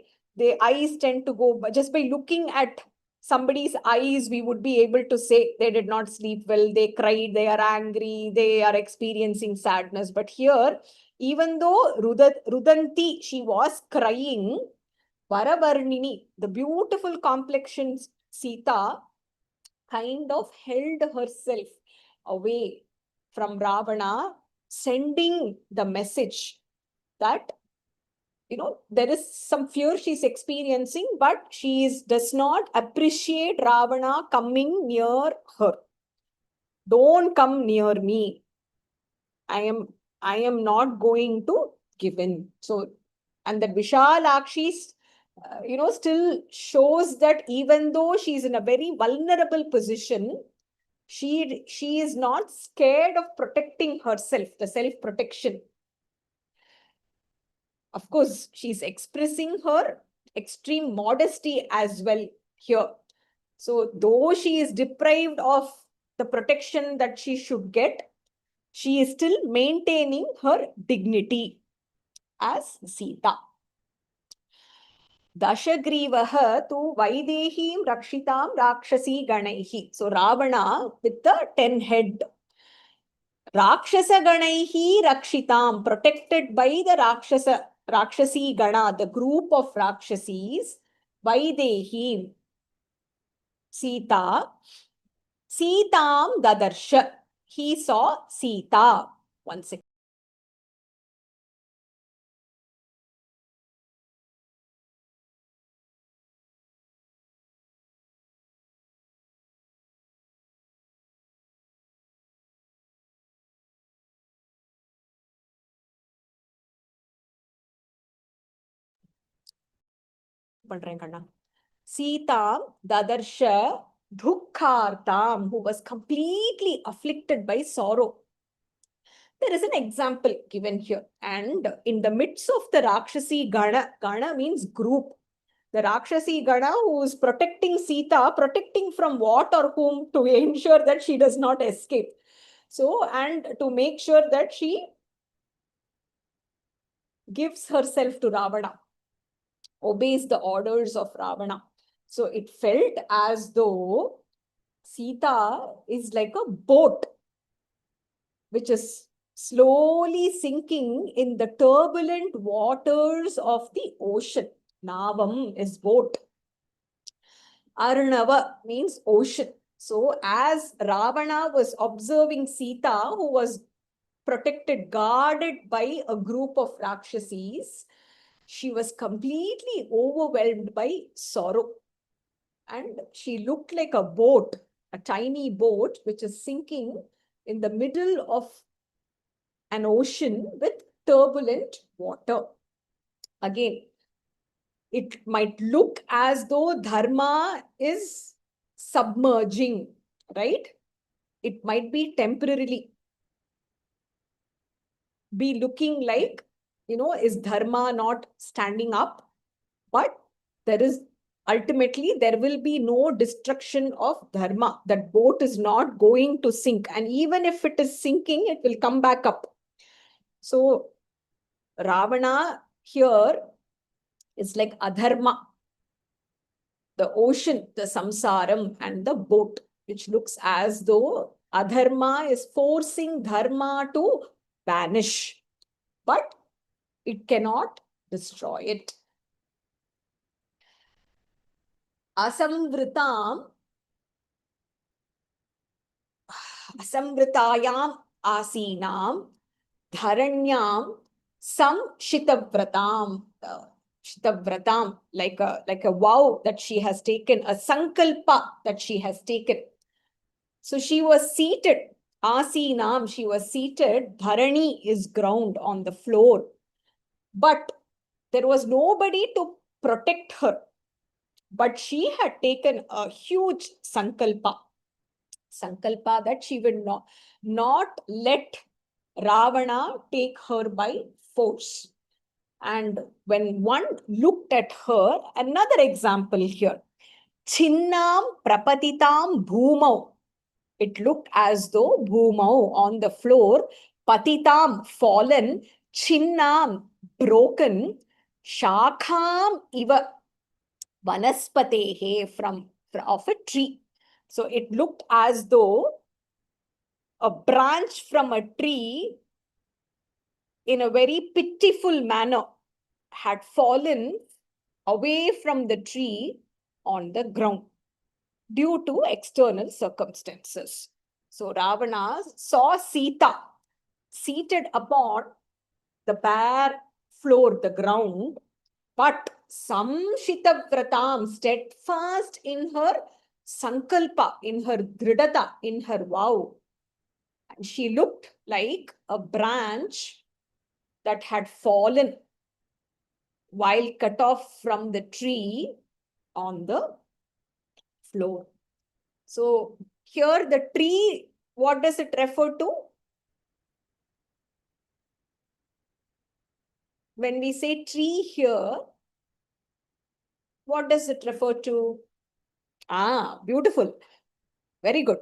eyes tend to go, just by looking at somebody's eyes, we would be able to say they did not sleep well, they cried, they are angry, they are experiencing sadness. But here, even though Rudanti, she was crying, Varavarnini, the beautiful complexion Sita, kind of held herself away from Ravana, sending the message that, there is some fear she's experiencing, but does not appreciate Ravana coming near her. Don't come near me. I am not going to give in. So, and that Vishalakshi, still shows that even though she's in a very vulnerable position, she is not scared of protecting herself, the self-protection. Of course, she's expressing her extreme modesty as well here. So, though she is deprived of the protection that she should get, she is still maintaining her dignity as Sita. Dashagrivaha tu Vaidehim Rakshitam Rakshasi Ganaihi. So Ravana with the 10 head. Rakshasa Ganaihi Rakshitam, protected by the Rakshasi Gana, the group of Rakshasis. Vaidehim, Sita. Sitam Dadarsha. He saw Sita. One second. Sita Dadarsha Dukkartam, who was completely afflicted by sorrow. There is an example given here. And in the midst of the Rakshasi Gana, Gana means group. The Rakshasi Gana who is protecting Sita, protecting from what or whom, to ensure that she does not escape. So, and to make sure that she gives herself to Ravana, obeys the orders of Ravana. So it felt as though Sita is like a boat which is slowly sinking in the turbulent waters of the ocean. Navam is boat. Arnava means ocean. So as Ravana was observing Sita, who was protected, guarded by a group of Rakshasis, she was completely overwhelmed by sorrow. And she looked like a boat, a tiny boat, which is sinking in the middle of an ocean with turbulent water. Again, it might look as though dharma is submerging, right? It might be temporarily be looking like, is dharma not standing up? But there is ultimately, there will be no destruction of dharma. That boat is not going to sink. And even if it is sinking, it will come back up. So Ravana here is like adharma, the ocean, the samsaram, and the boat, which looks as though adharma is forcing dharma to vanish, but it cannot destroy it. Asamvritam, asamvritayam asinam dharanyam samshitavratam. Shitavratam, like a vow that she has taken, a sankalpa that she has taken. So she was seated. Asinam, she was seated. Dharani is ground on the floor. But there was nobody to protect her. But she had taken a huge sankalpa. Sankalpa that she would not let Ravana take her by force. And when one looked at her, another example here, Chinnam prapatitam bhumau. It looked as though bhumau, on the floor, patitam, fallen, chinnam, broken, shakham iva, vanaspatehe, of a tree. So it looked as though a branch from a tree, in a very pitiful manner, had fallen away from the tree on the ground due to external circumstances. So Ravana saw Sita seated upon the bare floor, the ground, but samshitavratam, steadfast in her sankalpa, in her dridata, in her vow. And she looked like a branch that had fallen while cut off from the tree on the floor. So here the tree, what does it refer to? When we say tree here, what does it refer to? Beautiful. Very good.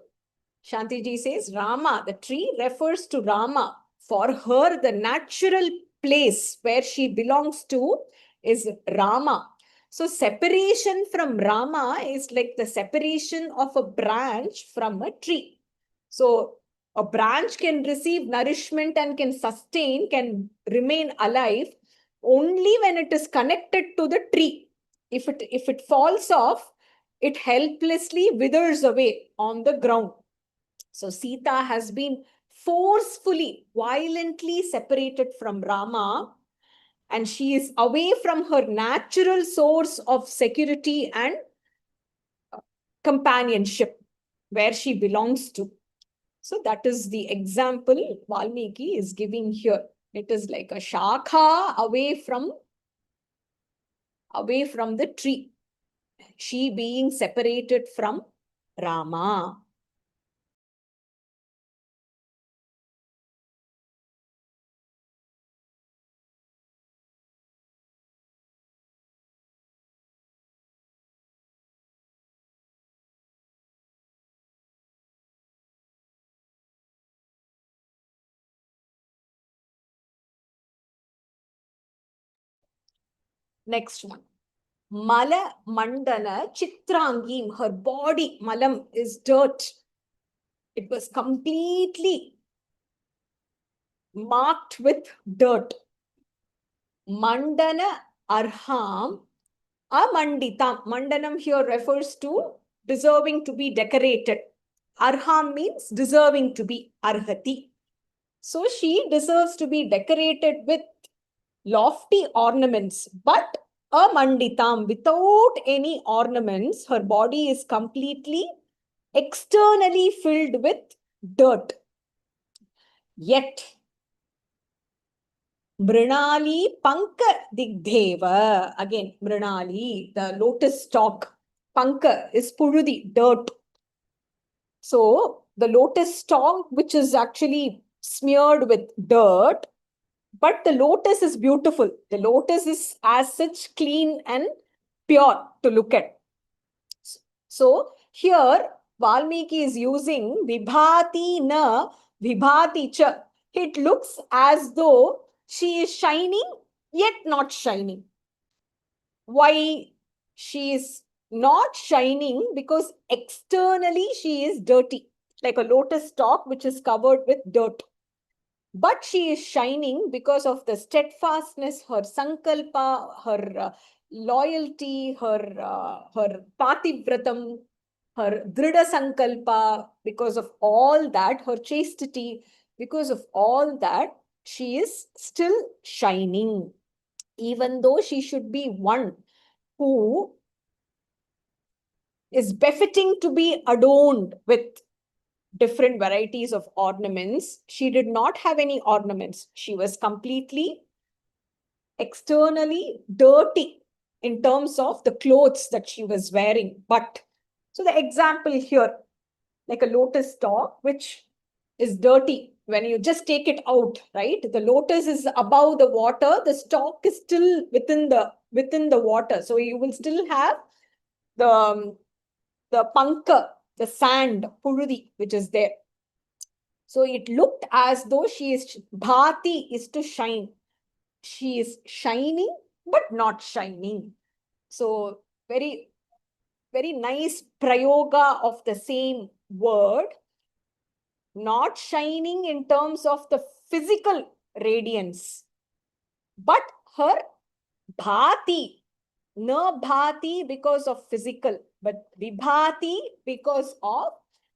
Shantiji says Rama, the tree refers to Rama. For her, the natural place where she belongs to is Rama. So separation from Rama is like the separation of a branch from a tree. So a branch can receive nourishment and can sustain, can remain alive only when it is connected to the tree. If it falls off, it helplessly withers away on the ground. So Sita has been forcefully, violently separated from Rama, and she is away from her natural source of security and companionship, where she belongs to. So that is the example Valmiki is giving here. It is like a shakha away from the tree. She being separated from Rama. Next one. Mala Mandana Chitrangim, her body, Malam is dirt. It was completely marked with dirt. Mandana Arham Amanditam. Mandanam here refers to deserving to be decorated. Arham means deserving to be Arhati. So she deserves to be decorated with lofty ornaments, but amanditam, without any ornaments, her body is completely externally filled with dirt. Yet, Mrinali Panka Digdeva, again, Mrinali, the lotus stalk, Panka is Purudi, dirt. So the lotus stalk, which is actually smeared with dirt, but the lotus is beautiful. The lotus is as such clean and pure to look at. So here Valmiki is using vibhati na vibhati cha. It looks as though she is shining yet not shining. Why she is not shining? Because externally she is dirty, like a lotus stalk which is covered with dirt. But she is shining because of the steadfastness, her sankalpa, her loyalty, her pativratam, her drida sankalpa. Because of all that, her chastity, because of all that, she is still shining, even though she should be one who is befitting to be adorned with different varieties of ornaments. She did not have any ornaments. She was completely externally dirty in terms of the clothes that she was wearing. But so the example here, like a lotus stalk, which is dirty when you just take it out, right? The lotus is above the water, the stalk is still within the water. So you will still have the panka, the sand, purudi, which is there. So it looked as though she is, bhati is to shine. She is shining, but not shining. So very, very nice prayoga of the same word. Not shining in terms of the physical radiance, but her bhati, na bhati because of physical, but vibhati because of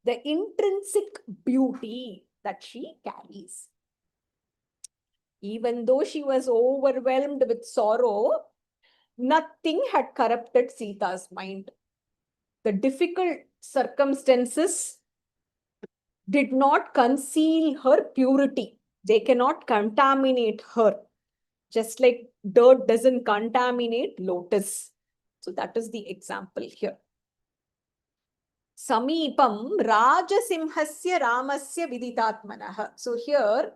the intrinsic beauty that she carries. Even though she was overwhelmed with sorrow, nothing had corrupted Sita's mind. The difficult circumstances did not conceal her purity. They cannot contaminate her, just like dirt doesn't contaminate lotus. So that is the example here. Samipam Rajasimhasya Ramasya Viditatmanah. So here,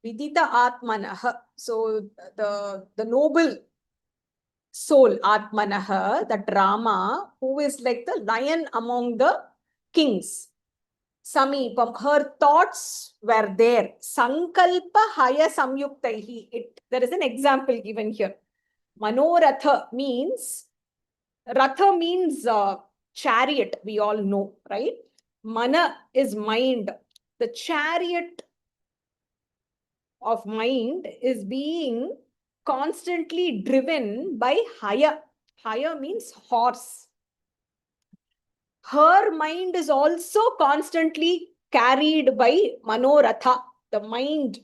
Vidita Atmanah. So the noble soul Atmanah, that Rama, who is like the lion among the kings. Samipam, her thoughts were there. Sankalpa Haya Samyuktaihi. There is an example given here. Manoratha means, Ratha means chariot, we all know, right? Mana is mind. The chariot of mind is being constantly driven by Haya. Haya means horse. Her mind is also constantly carried by Manoratha, the mind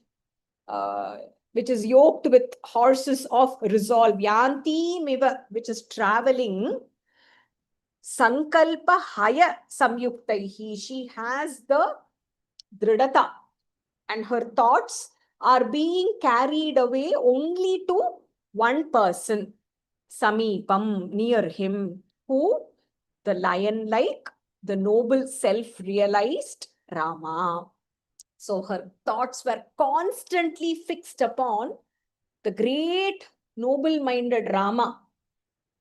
which is yoked with horses of resolve. Yanti miva, which is traveling. Sankalpa Haya Samyuktaihi. She has the dridata, and her thoughts are being carried away only to one person. Samipam, near him. Who? The lion-like, the noble self-realized Rama. So her thoughts were constantly fixed upon the great noble-minded Rama.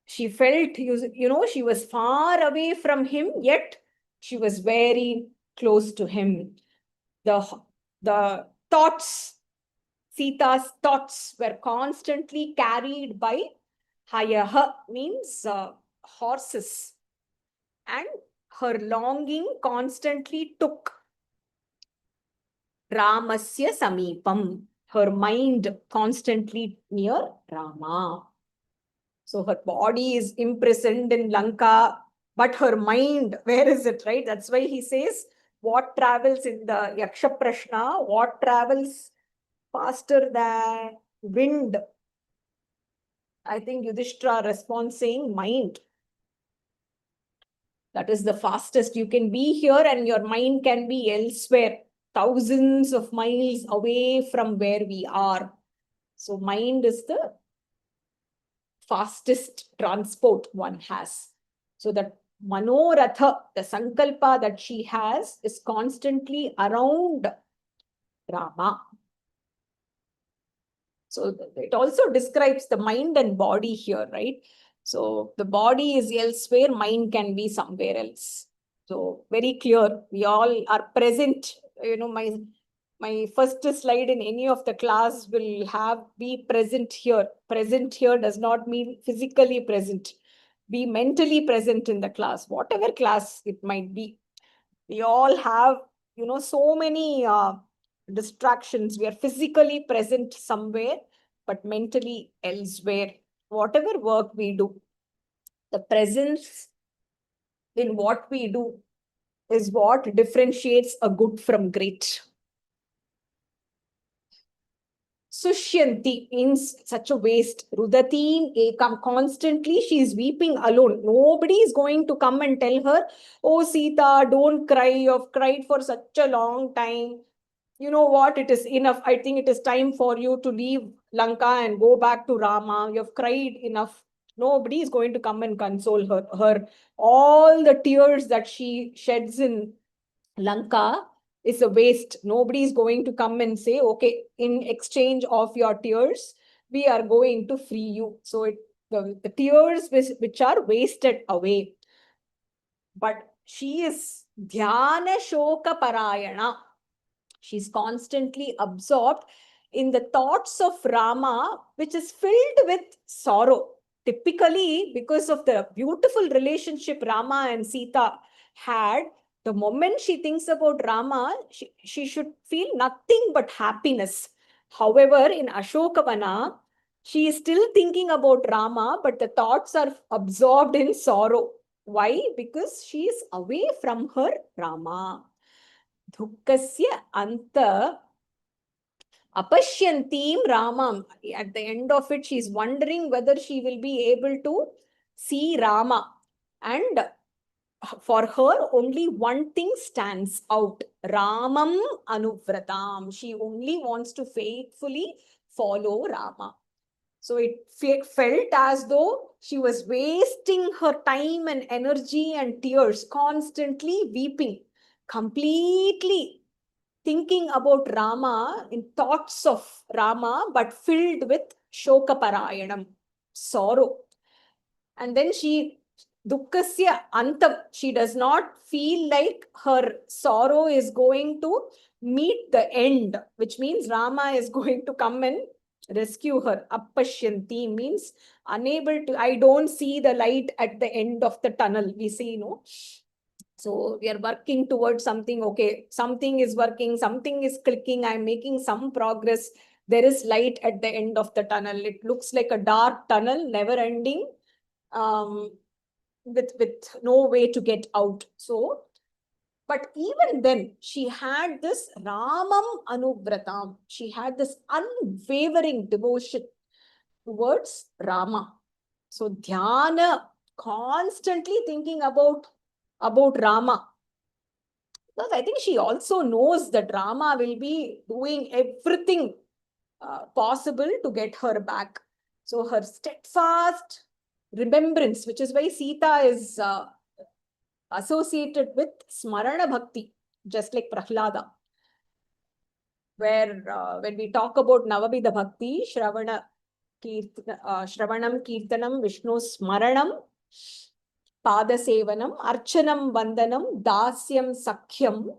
She felt, she was far away from him, yet she was very close to him. The thoughts, Sita's thoughts were constantly carried by Hayaha, means horses. And her longing constantly took Ramasya Samipam, her mind constantly near Rama. So her body is imprisoned in Lanka, but her mind, where is it, right? That's why he says, what travels in the Yaksha Prashna, what travels faster than wind? I think Yudhishthira responds saying mind. That is the fastest. You can be here and your mind can be elsewhere, thousands of miles away from where we are. So mind is the fastest transport one has. So that Manoratha, the sankalpa that she has, is constantly around Rama. So it also describes the mind and body here, right? So the body is elsewhere, mind can be somewhere else. So very clear, we all are present. You know, my first slide in any of the class will have be present here. Present here does not mean physically present. Be mentally present in the class, whatever class it might be. We all have, you know, so many distractions. We are physically present somewhere, but mentally elsewhere. Whatever work we do, the presence in what we do is what differentiates a good from great. Sushyanti means such a waste. Rudatim ekam, constantly she is weeping alone. Nobody is going to come and tell her, oh Sita, don't cry, you've cried for such a long time. You know what, it is enough. I think it is time for you to leave Lanka and go back to Rama. You've cried enough. Nobody is going to come and console her. All the tears that she sheds in Lanka is a waste. Nobody is going to come and say, okay, in exchange of your tears, we are going to free you. So the tears which are wasted away. But she is dhyana shoka parayana. She's constantly absorbed in the thoughts of Rama, which is filled with sorrow. Typically, because of the beautiful relationship Rama and Sita had, the moment she thinks about Rama, she should feel nothing but happiness. However, in Ashokavana, she is still thinking about Rama, but the thoughts are absorbed in sorrow. Why? Because she is away from her Rama. Dukkasya anta apashyantim Ramam. At the end of it, she's wondering whether she will be able to see Rama. And for her, only one thing stands out. Ramam anuvratam. She only wants to faithfully follow Rama. So it felt as though she was wasting her time and energy and tears, constantly weeping, completely thinking about Rama, in thoughts of Rama, but filled with Shokaparayanam, sorrow. And then Dukkasya Antam, she does not feel like her sorrow is going to meet the end, which means Rama is going to come and rescue her. Appashyanti means unable to, I don't see the light at the end of the tunnel. We see, so we are working towards something. Okay, something is working, something is clicking, I'm making some progress. There is light at the end of the tunnel. It looks like a dark tunnel, never ending, with no way to get out. So, but even then, she had this Ramam Anubratam. She had this unwavering devotion towards Rama. So dhyana, constantly thinking about Rama. Because I think she also knows that Rama will be doing everything possible to get her back. So her steadfast remembrance, which is why Sita is associated with Smarana Bhakti, just like Prahlada. Where when we talk about Navabhida Bhakti, Shravanam, Kirtanam, Vishnu Smaranam, Padasevanam, Archanam, Vandanam, Dasyam, Sakhyam,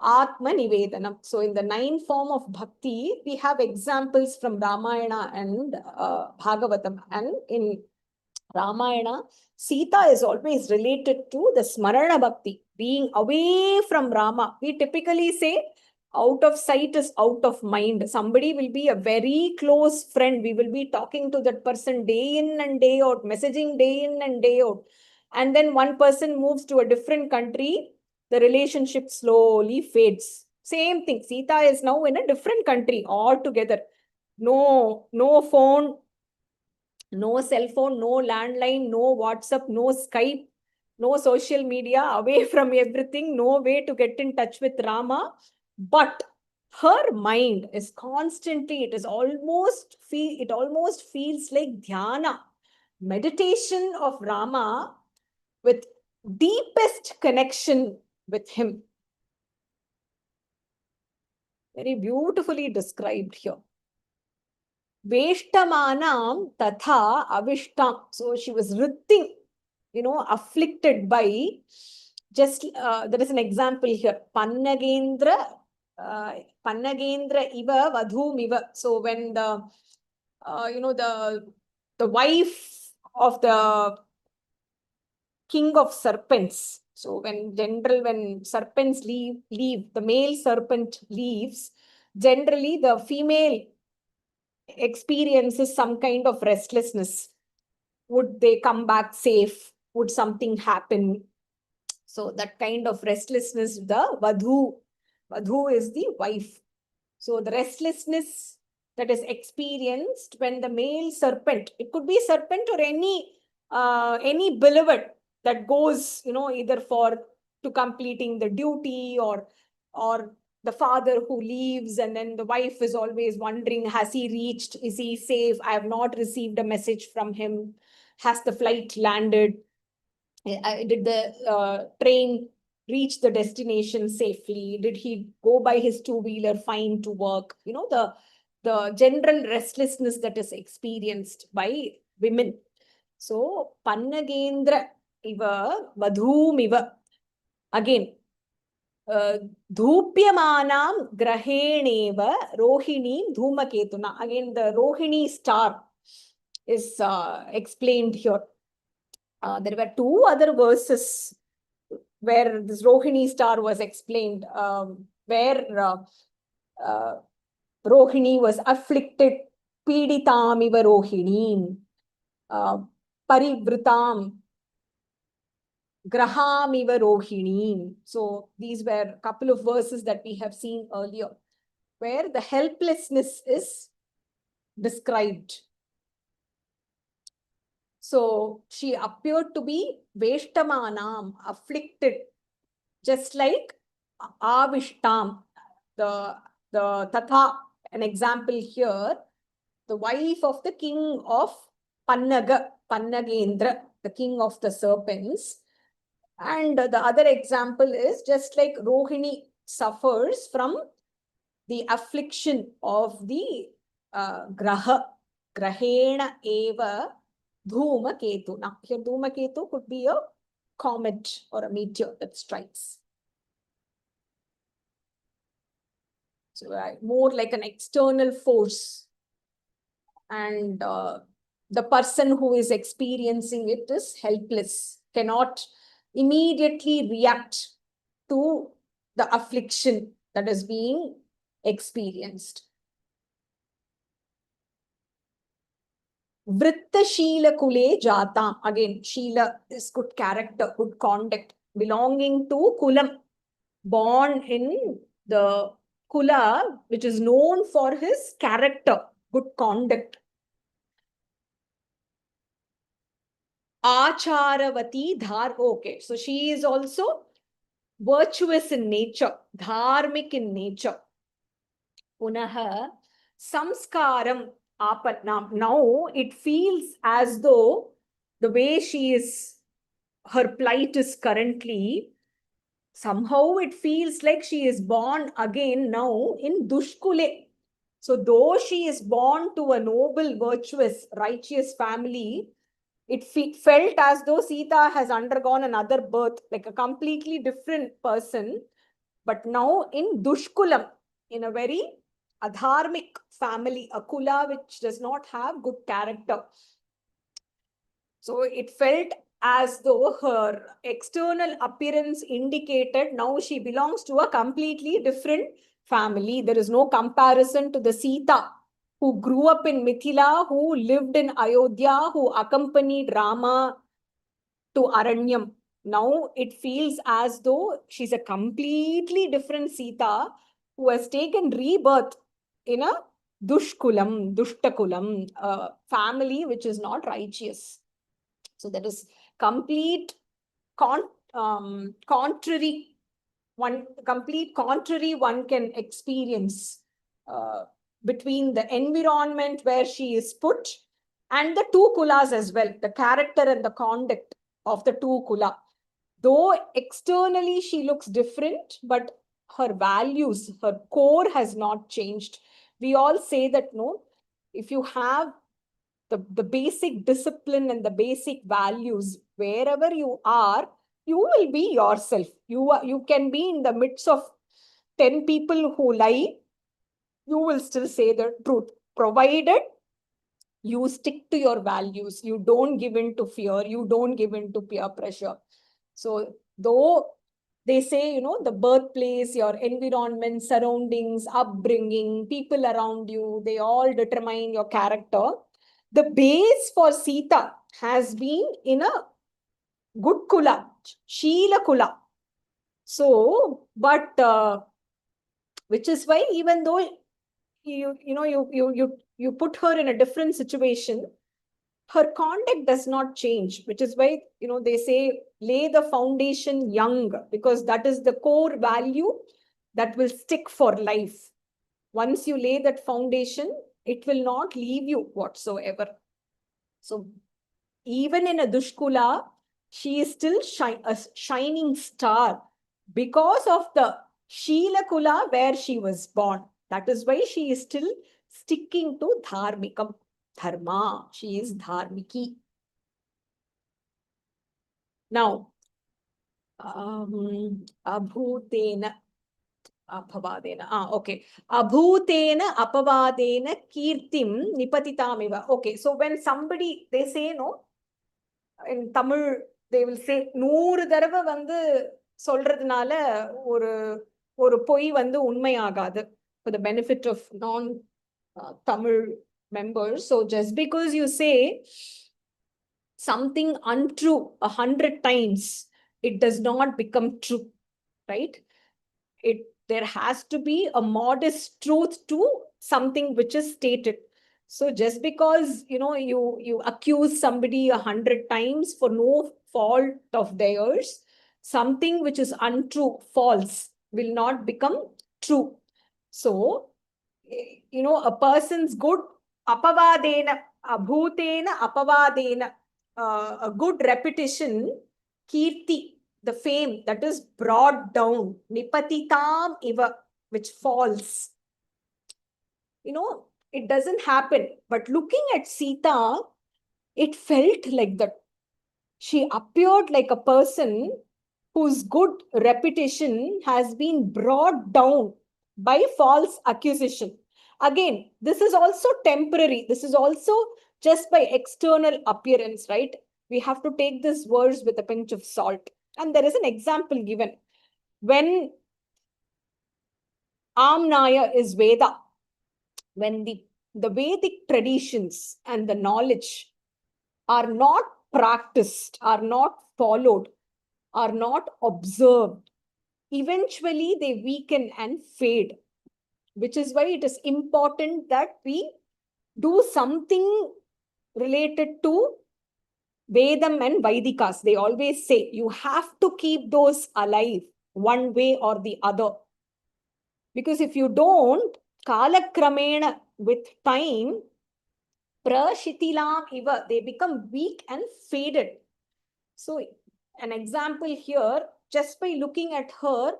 Atma Nivedanam. So in the 9 form of bhakti, we have examples from Ramayana and Bhagavatam. And in Ramayana, Sita is always related to the Smarana Bhakti, being away from Rama. We typically say, out of sight is out of mind. Somebody will be a very close friend. We will be talking to that person day in and day out, messaging day in and day out. And then one person moves to a different country, the relationship slowly fades. Same thing. Sita is now in a different country altogether. No phone, no cell phone, no landline, no WhatsApp, no Skype, no social media, away from everything, no way to get in touch with Rama. But her mind is constantly, it almost feels like dhyana, meditation of Rama with deepest connection with him. Very beautifully described here. Veshtamanam tatha avishtam. So she was writhing, afflicted by, just there is an example here. Pannagendra iva vadhum iva. So when the the wife of the king of serpents. So when serpents leave, the male serpent leaves, generally the female experiences some kind of restlessness. Would they come back safe? Would something happen? So that kind of restlessness, the Vadhu is the wife. So the restlessness that is experienced when the male serpent, it could be serpent or any beloved that goes, either to completing the duty, or the father who leaves, and then the wife is always wondering, has he reached? Is he safe? I have not received a message from him. Has the flight landed? Did the train reach the destination safely? Did he go by his two-wheeler fine to work? The general restlessness that is experienced by women. So, Pannagendra iva vadhum iva. Again, dhupyamanam graheneva rohini dhumaketuna. Again, the Rohini star is explained here. There were two other verses where this Rohini star was explained, where Rohini was afflicted, Piditam iva Rohini, Parivritam, Graham iva Rohini. So these were a couple of verses that we have seen earlier, where the helplessness is described. So she appeared to be Veshtamanam, afflicted, just like Avishtam, the Tatha, an example here, the wife of the king of Pannagendra, the king of the serpents. And the other example is just like Rohini suffers from the affliction of the Grahena eva Dhumaketu. Now, here Dhumaketu could be a comet or a meteor that strikes. So more like an external force. And the person who is experiencing it is helpless, cannot immediately react to the affliction that is being experienced. Vritta Sheela Kule Jata. Again, Sheela is good character, good conduct, belonging to Kulam, born in the Kula, which is known for his character, good conduct. Acharavati Dhar. Okay, so she is also virtuous in nature, dharmic in nature. Punaha samskaram apanam. Now it feels as though the way her plight is currently, somehow it feels like she is born again now in Dushkule. So though she is born to a noble, virtuous, righteous family, it felt as though Sita has undergone another birth, like a completely different person, but now in Dushkulam, in a very adharmic family, a kula which does not have good character. So it felt as though her external appearance indicated now she belongs to a completely different family. There is no comparison to the Sita who grew up in Mithila, who lived in Ayodhya, who accompanied Rama to Aranyam. Now it feels as though she's a completely different Sita who has taken rebirth in a Dushtakulam, a family which is not righteous. So that is complete contrary one can experience between the environment where she is put and the two kulas as well, the character and the conduct of the two kula. Though externally she looks different, but her values, her core has not changed. We all say that, no, if you have the basic discipline and the basic values, wherever you are, you will be yourself. You can be in the midst of 10 people who lie, you will still say the truth, provided you stick to your values. You don't give in to fear. You don't give in to peer pressure. So though they say, the birthplace, your environment, surroundings, upbringing, people around you, they all determine your character. The base for Sita has been in a good kula, Sheela kula. So, but which is why even though you put her in a different situation, her conduct does not change, which is why, they say, lay the foundation young, because that is the core value that will stick for life. Once you lay that foundation, it will not leave you whatsoever. So even in a Dushkula, she is still a shining star because of the Sheela Kula where she was born. That is why she is still sticking to Dharmikam. Dharma. She is Dharmiki. Now, Abhutena Apavadena. Okay. Abhutena Apavadena Kirtim Nipatitamiva. Okay. So when somebody, they say, no, in Tamil, they will say, 100 தடவை வந்து சொல்றதுனால ஒரு பொய் வந்து உண்மையாகாது, for the benefit of non-Tamil members. So just because you say something untrue 100 times, it does not become true, right? There has to be a modest truth to something which is stated. So just because you accuse somebody 100 times for no fault of theirs, something which is untrue, false, will not become true. So a person's good apavadena, abhutena apavadena, a good repetition, kirti, the fame that is brought down, nipatitam iva, which falls. It doesn't happen. But looking at Sita, it felt like that. She appeared like a person whose good reputation has been brought down by false accusation. Again, this is also temporary. This is also just by external appearance, right? We have to take this verse with a pinch of salt. And there is an example given. When Amnaya is Veda, when the Vedic traditions and the knowledge are not practiced, are not followed, are not observed, eventually they weaken and fade, which is why it is important that we do something related to Vedam and Vaidikas. They always say you have to keep those alive one way or the other. Because if you don't, Kalakramena, with time, Prashitilam iva, they become weak and faded. So an example here, just by looking at her,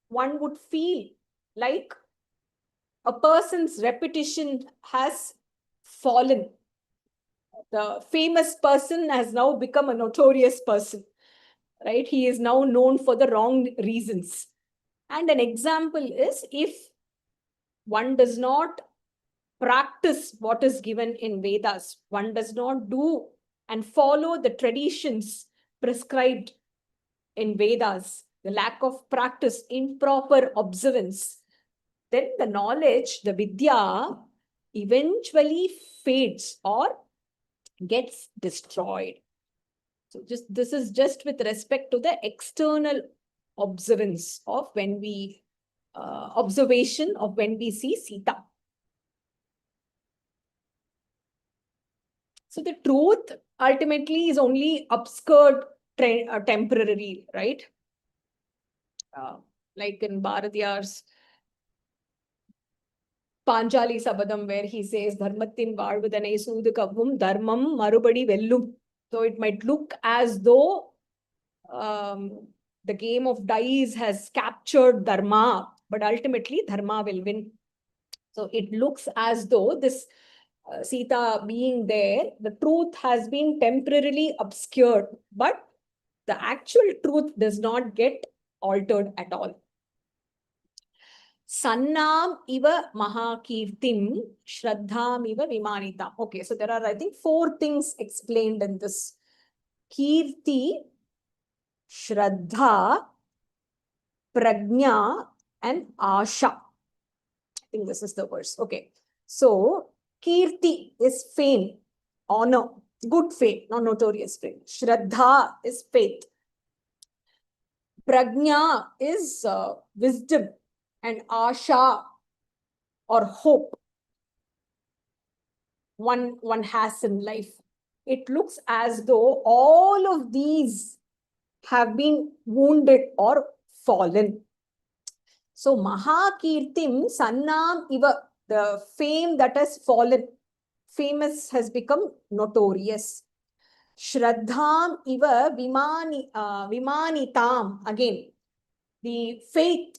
one would feel like a person's reputation has fallen. The famous person has now become a notorious person, right? He is now known for the wrong reasons. And an example is, if one does not practice what is given in Vedas, one does not do and follow the traditions prescribed in Vedas, the lack of practice, improper observance, then the knowledge, the Vidya, eventually fades or gets destroyed. So this is just with respect to the external observance of observation of when we see Sita. So the truth ultimately is only obscured temporarily, right? Like in Bharatiyar's Panchali Sabadam, where he says, Dharmathin Varvudane Sudukavum Dharmam Marubadi Vellum. So it might look as though the game of dice has captured Dharma, but ultimately Dharma will win. So it looks as though this Sita being there, the truth has been temporarily obscured, but the actual truth does not get altered at all. Sannam iva mahakirtim, shraddham iva vimanita. Okay, so there are, I think, 4 things explained in this. Kirti, Shraddha, Prajna, and Asha. I think this is the verse. Okay. So, Kirti is fame, honor, good fame, not notorious fame. Shraddha is faith. Prajna is wisdom, and Asha or hope one has in life. It looks as though all of these have been wounded or fallen. So Mahakirtim Sannam Iva, the fame that has fallen, famous has become notorious. Shraddham Iva Vimanitam, again, the faith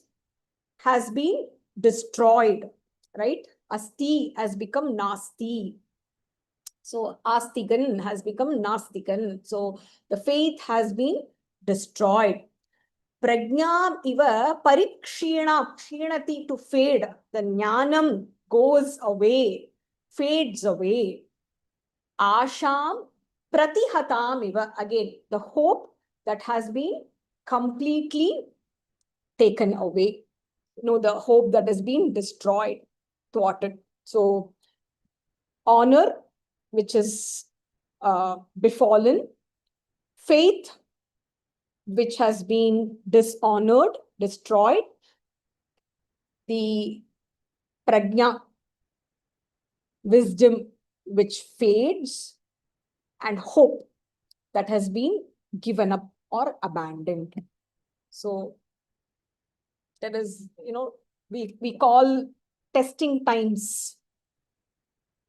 has been destroyed, right? Asti has become Nasti. So Astigan has become Nastigan. So the faith has been destroyed. Prajnam iva parikshina, kshinati, to fade. The jnanam goes away, fades away. Asham pratihatam iva, again, the hope that has been completely taken away. The hope that has been destroyed, thwarted. So honor, which is befallen, faith, which has been dishonored, destroyed, the prajna, wisdom, which fades, and hope that has been given up or abandoned. So that is, we call testing times.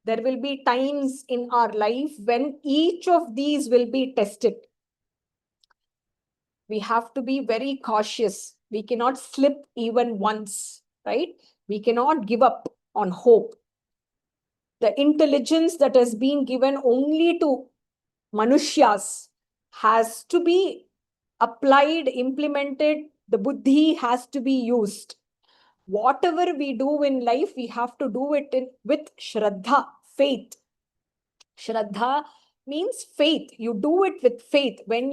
There will be times in our life when each of these will be tested. We have to be very cautious. We cannot slip even once, right? We cannot give up on hope. The intelligence that has been given only to Manushyas has to be applied, implemented. The buddhi has to be used. Whatever we do in life, we have to do it with Shraddha, faith. Shraddha means faith. You do it with faith. When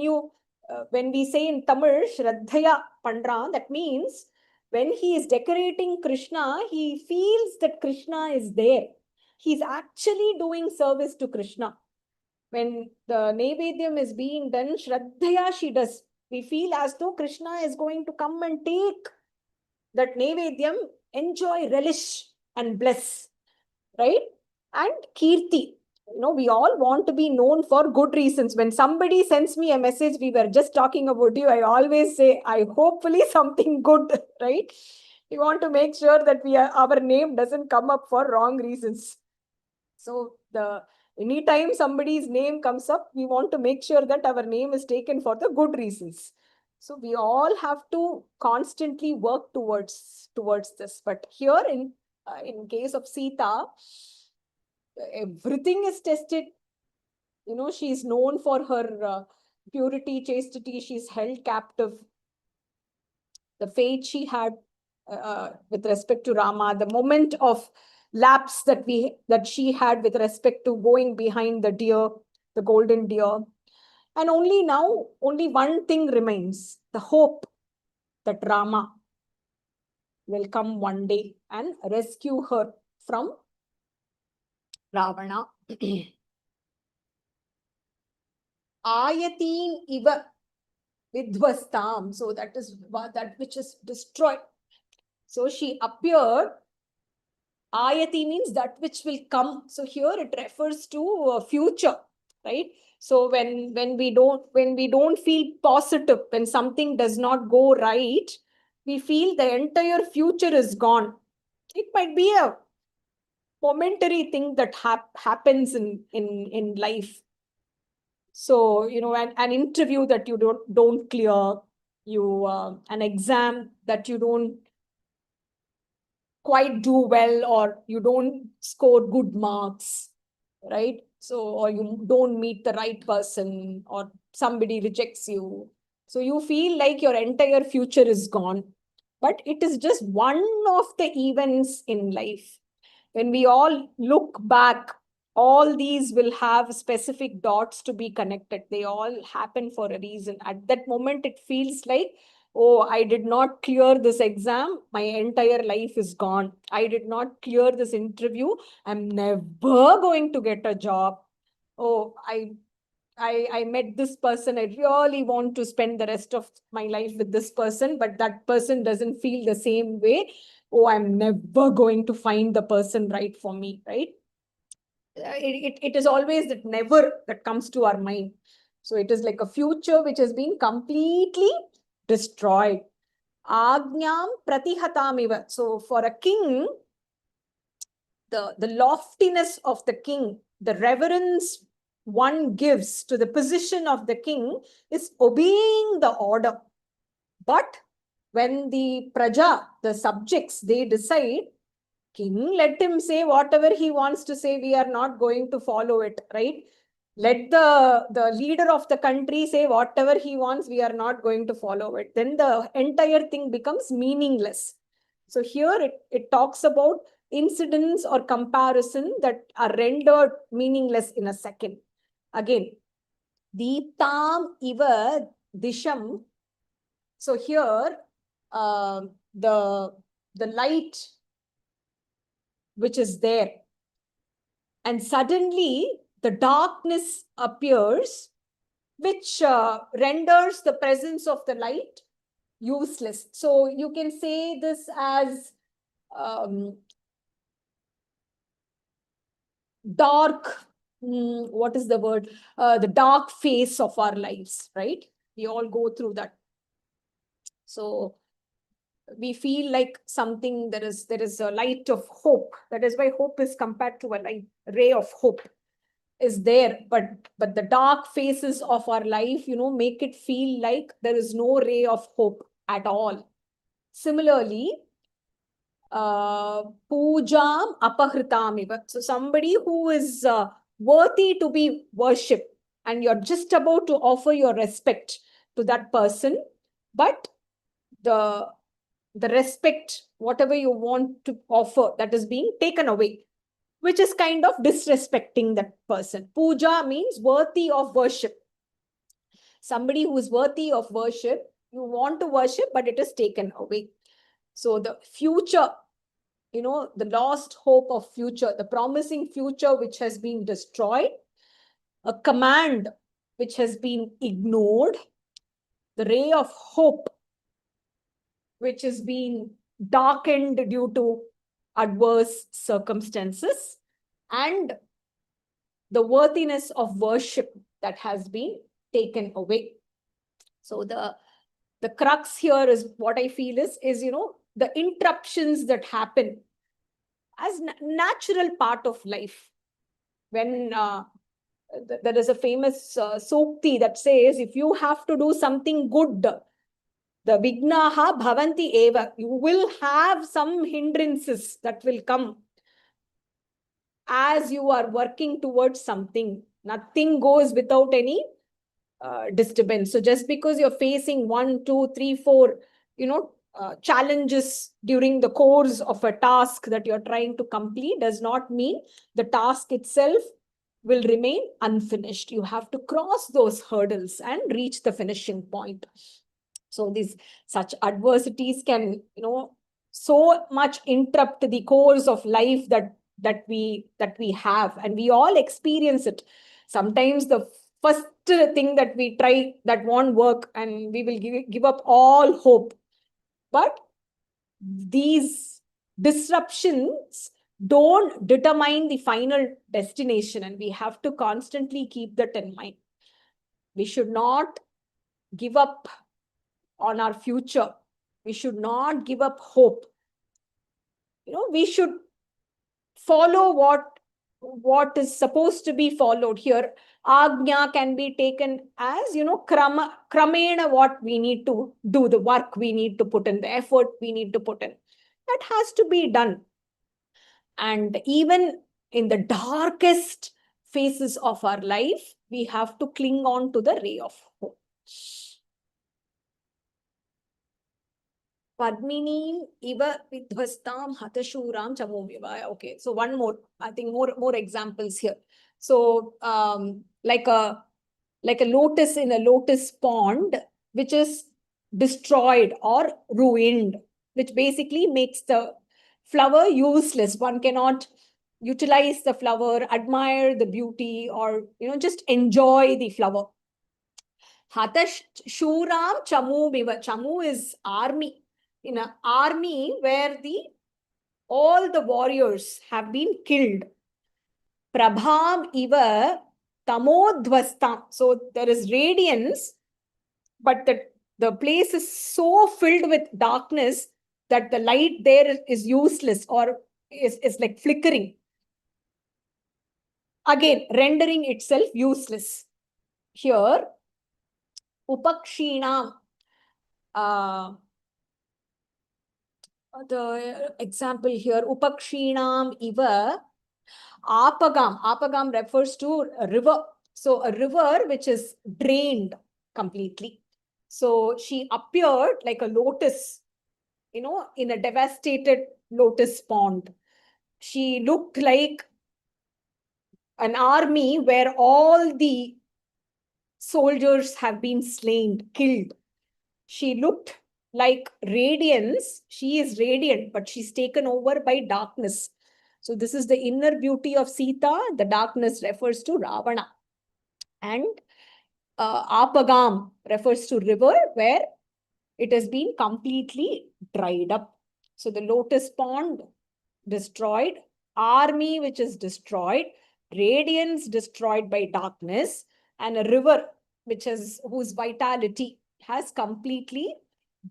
we say in Tamil, Shraddhaya Pandra, that means when he is decorating Krishna, he feels that Krishna is there. He's actually doing service to Krishna. When the Nevedyam is being done, Shraddhaya she does. We feel as though Krishna is going to come and take that Nevedyam, enjoy, relish, and bless. Right? And Kirti. We all want to be known for good reasons. When somebody sends me a message, we were just talking about you, I always say, I hopefully something good, right? We want to make sure that our name doesn't come up for wrong reasons. So anytime somebody's name comes up, we want to make sure that our name is taken for the good reasons. So we all have to constantly work towards this. But here in case of Sita, everything is tested. She is known for her purity, chastity. She's held captive. The fate she had with respect to Rama, the moment of lapse that she had with respect to going behind the deer, the golden deer. And only now, only one thing remains, the hope that Rama will come one day and rescue her from Ravana. Ayatin iva vidvastam. So that is that which is destroyed. So she appeared. Ayati means that which will come. So here it refers to future, right? So when we don't feel positive, when something does not go right, we feel the entire future is gone. It might be a momentary thing that happens in life. So an interview that you don't clear, an exam that you don't quite do well, or you don't score good marks, right? So, or you don't meet the right person, or somebody rejects you. So you feel like your entire future is gone. But it is just one of the events in life. When we all look back, all these will have specific dots to be connected. They all happen for a reason. At that moment, it feels like, oh, I did not clear this exam. My entire life is gone. I did not clear this interview. I'm never going to get a job. Oh, I met this person. I really want to spend the rest of my life with this person, but that person doesn't feel the same way. Oh, I'm never going to find the person right for me, right? It is always that never that comes to our mind. So it is like a future which has been completely destroyed. Agnyam pratihatamiva. So for a king, the loftiness of the king, the reverence one gives to the position of the king is obeying the order. But when the praja, the subjects, they decide, king, let him say whatever he wants to say, we are not going to follow it, right? Let the leader of the country say whatever he wants, we are not going to follow it. Then the entire thing becomes meaningless. So here it talks about incidents or comparison that are rendered meaningless in a second. Again, Deeptam iva disham. So here, the light which is there, and suddenly the darkness appears, which renders the presence of the light useless. So you can say this as dark, what is the word? The dark phase of our lives, right? We all go through that. So we feel like something, there is a light of hope. That is why hope is compared to a light, ray of hope is there. But the dark phases of our life, make it feel like there is no ray of hope at all. Similarly, pujam apahritamiva. So somebody who is worthy to be worshipped, and you're just about to offer your respect to that person, but the respect, whatever you want to offer, that is being taken away, which is kind of disrespecting that person. Puja means worthy of worship. Somebody who is worthy of worship, you want to worship, but it is taken away. So the future, the lost hope of future, the promising future which has been destroyed, a command which has been ignored, the ray of hope which has been darkened due to adverse circumstances, and the worthiness of worship that has been taken away. So the crux here is what I feel is the interruptions that happen as natural part of life. When there is a famous sukti that says, if you have to do something good, the vignaha bhavanti eva, you will have some hindrances that will come as you are working towards something. Nothing goes without any disturbance. So just because you're facing 1, 2, 3, 4, challenges during the course of a task that you're trying to complete does not mean the task itself will remain unfinished. You have to cross those hurdles and reach the finishing point. So these such adversities can, so much interrupt the course of life that we have, and we all experience it. Sometimes the first thing that we try that won't work, and we will give up all hope. But these disruptions don't determine the final destination, and we have to constantly keep that in mind. We should not give up on our future. We should not give up hope. We should follow what is supposed to be followed here. Agnya can be taken as, kramena, what we need to do, the work we need to put in, the effort we need to put in. That has to be done. And even in the darkest phases of our life, we have to cling on to the ray of hope. Padmini iva vidhvastam hatashuram chamomiva. Okay, so one more, I think more examples here. So like a lotus in a lotus pond, which is destroyed or ruined, which basically makes the flower useless. One cannot utilize the flower, admire the beauty, or just enjoy the flower. Hatashuram chamomiva. Chamu is army. In an army where all the warriors have been killed. Prabham iva tamodhvastam. So there is radiance, but the place is so filled with darkness that the light there is useless or is like flickering. Again, rendering itself useless. Here, upakshinam. The example here, upakshinam iva apagam. Apagam refers to a river. So a river which is drained completely. So she appeared like a lotus, in a devastated lotus pond. She looked like an army where all the soldiers have been slain, killed. She looked like radiance. She is radiant, but she's taken over by darkness. So this is the inner beauty of Sita. The darkness refers to Ravana. And Apagam refers to river where it has been completely dried up. So the lotus pond destroyed, army which is destroyed, radiance destroyed by darkness, and a river whose vitality has completely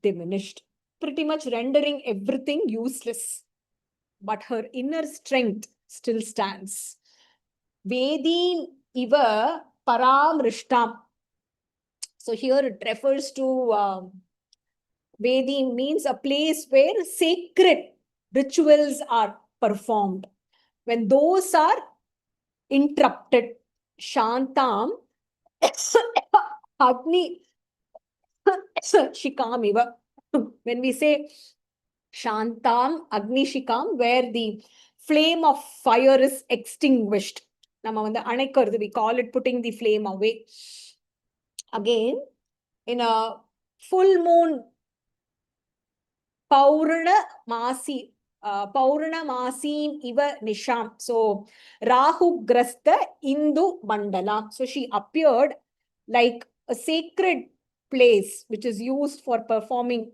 diminished, pretty much rendering everything useless. But her inner strength still stands. Vedin iva paramrishtam. So here it refers to Vedin means a place where sacred rituals are performed. When those are interrupted, Shantam Agni Shikam iva. When we say Shantam Agni Shikam, where the flame of fire is extinguished. We call it putting the flame away. Again, in a full moon, Paurana Masim iva Nisham. So Rahu Grasta Indu Mandala. So she appeared like a sacred place which is used for performing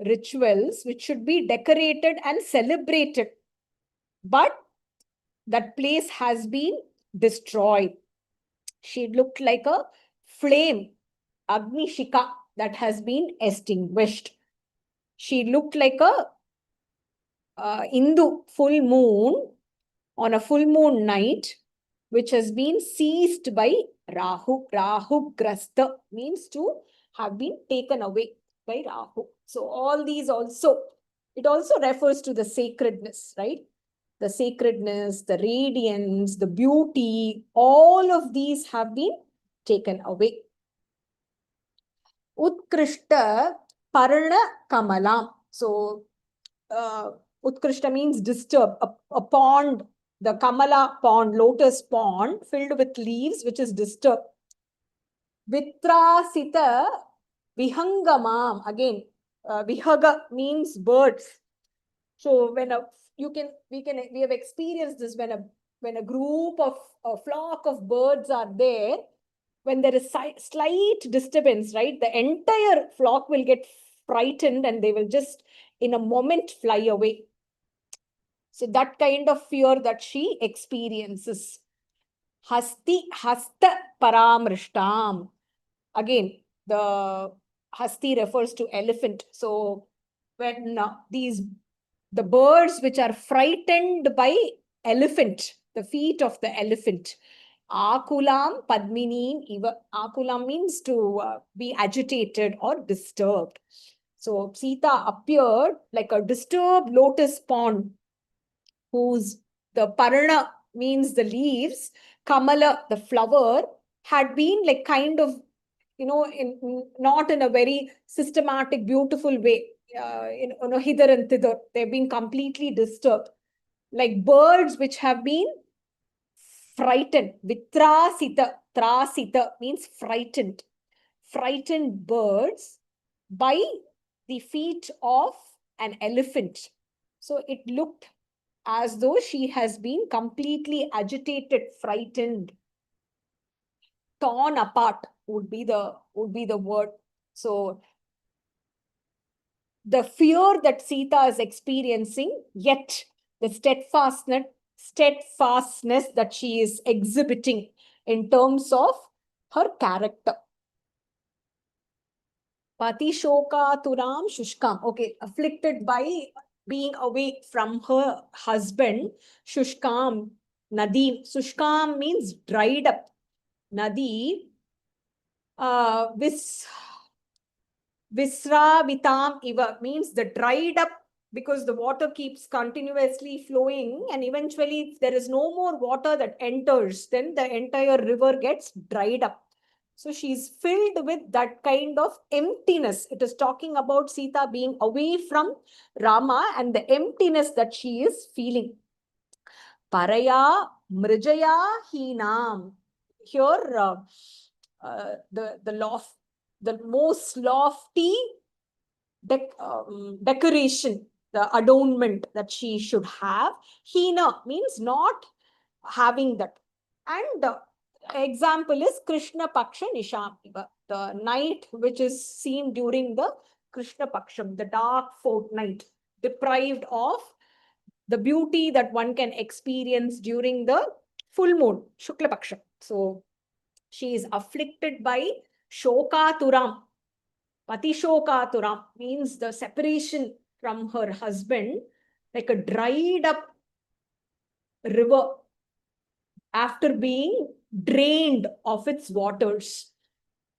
rituals, which should be decorated and celebrated. But that place has been destroyed. She looked like a flame, Agnishika, that has been extinguished. She looked like a Indu full moon on a full moon night, which has been seized by Rahu. Rahu Grasta means to have been taken away by Rahu. So all these also, it also refers to the sacredness, right? The sacredness, the radiance, the beauty, all of these have been taken away. Utkrishta Parna Kamalam. So Utkrishta means disturb, a pond, the Kamala pond, lotus pond filled with leaves, which is disturbed. Vitrasita Vihangamam. Again, Vihaga means birds. So when we have experienced this when a group of a flock of birds are there, when there is slight disturbance, right, the entire flock will get frightened and they will just in a moment fly away. So that kind of fear that she experiences. Hasta paramrishtam. Again, the hasti refers to elephant. So when the birds which are frightened by elephant, the feet of the elephant. Akulam Padminim Iva. Akulam means to be agitated or disturbed. So Sita appeared like a disturbed lotus pond, whose the Parana means the leaves, Kamala, the flower, had been like kind of, not in a very systematic, beautiful way, hither and thither. They've been completely disturbed. Like birds which have been frightened. Vitrasita, trasita means frightened. Frightened birds by the feet of an elephant. So it looked as though she has been completely agitated, frightened, torn apart would be the word. So the fear that Sita is experiencing, yet the steadfastness that she is exhibiting in terms of her character. Pati shoka turam shushkam. Okay, afflicted by being away from her husband, shushkam, nadi. Shushkam means dried up. Nadi, visravitam iva means the dried up, because the water keeps continuously flowing, and eventually if there is no more water that enters, then the entire river gets dried up. So she's filled with that kind of emptiness. It is talking about Sita being away from Rama and the emptiness that she is feeling. Paraya mrijaya hinam. Here, the most lofty decoration, the adornment that she should have. Hina means not having that. And example is Krishna Paksha Nisham, the night which is seen during the Krishna Paksham, the dark fortnight, deprived of the beauty that one can experience during the full moon, Shukla Paksha. So she is afflicted by Shokaturam. Pati Shokaturam means the separation from her husband, like a dried up river after being drained of its waters.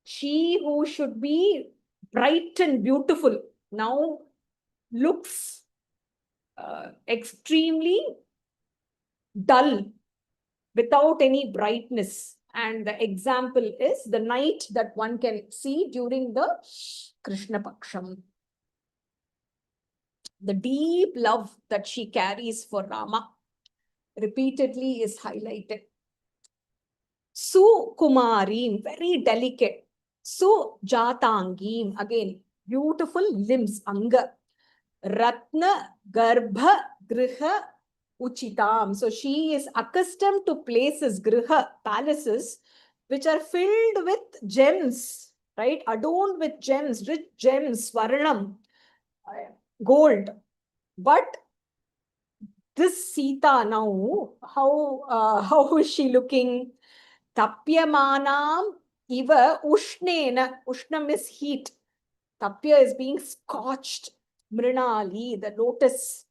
She who should be bright and beautiful now looks extremely dull, without any brightness. And the example is the night that one can see during the Krishna Paksham. The deep love that she carries for Rama repeatedly is highlighted. Sukumarim, very delicate. Sujatangim, again, beautiful limbs, anga. Ratna Garbha Griha Uchitam. So she is accustomed to places, Griha, palaces, which are filled with gems, right? Adorned with gems, rich gems, Svarnam, gold. But this Sita now, how is she looking? Tapyamanam iva ushnena. Ushnam is heat. Tapya is being scorched. Mrinali, the lotus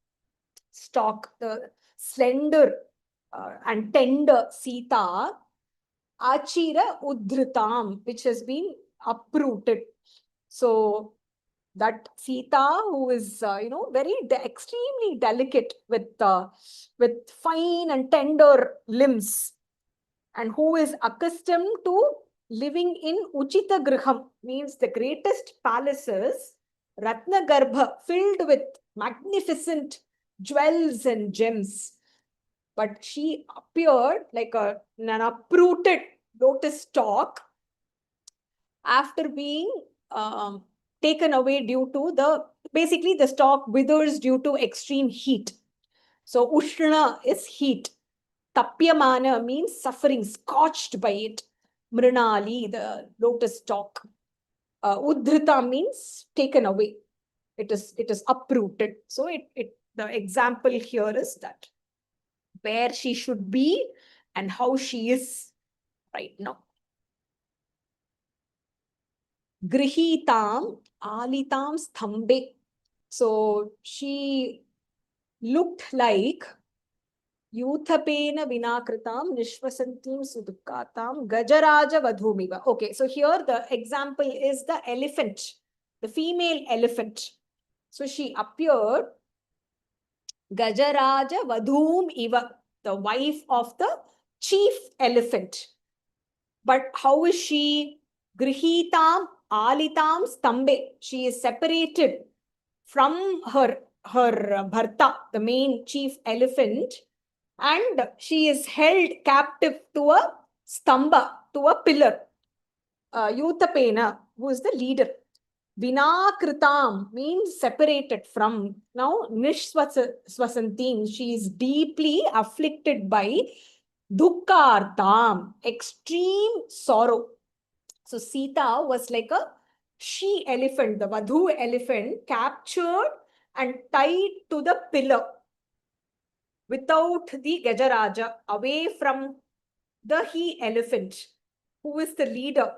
stalk, the slender and tender Sita. Achira udritam, which has been uprooted. So that Sita, who is very extremely delicate with fine and tender limbs, and who is accustomed to living in Uchita Griham, means the greatest palaces, Ratna Garbha, filled with magnificent jewels and gems. But she appeared like an uprooted lotus stalk after being taken away due to basically the stalk withers due to extreme heat. So Ushna is heat. Tapyamana means suffering, scorched by it. Mrinali, the lotus stalk. Udhrita means taken away. It is uprooted. So the example here is that where she should be and how she is right now. Grihitam alitam sthambe. So she looked like Yuthapena vinakritam nishvasantim sudukkatam gajaraja vadhumiva. Okay, so here the example is the elephant, the female elephant. So she appeared Gajaraja vadhum iva, the wife of the chief elephant. But how is she? Grihitam alitam stambe. She is separated from her bharta, the main chief elephant, and she is held captive to a stamba, to a pillar. Yuthapena, who is the leader. Vinakritam means separated from. Now, Nishswasantim, she is deeply afflicted by Dukkartam, extreme sorrow. So, Sita was like a she elephant, the Vadhu elephant, captured and tied to the pillar without the Gajaraja, away from the he elephant, who is the leader.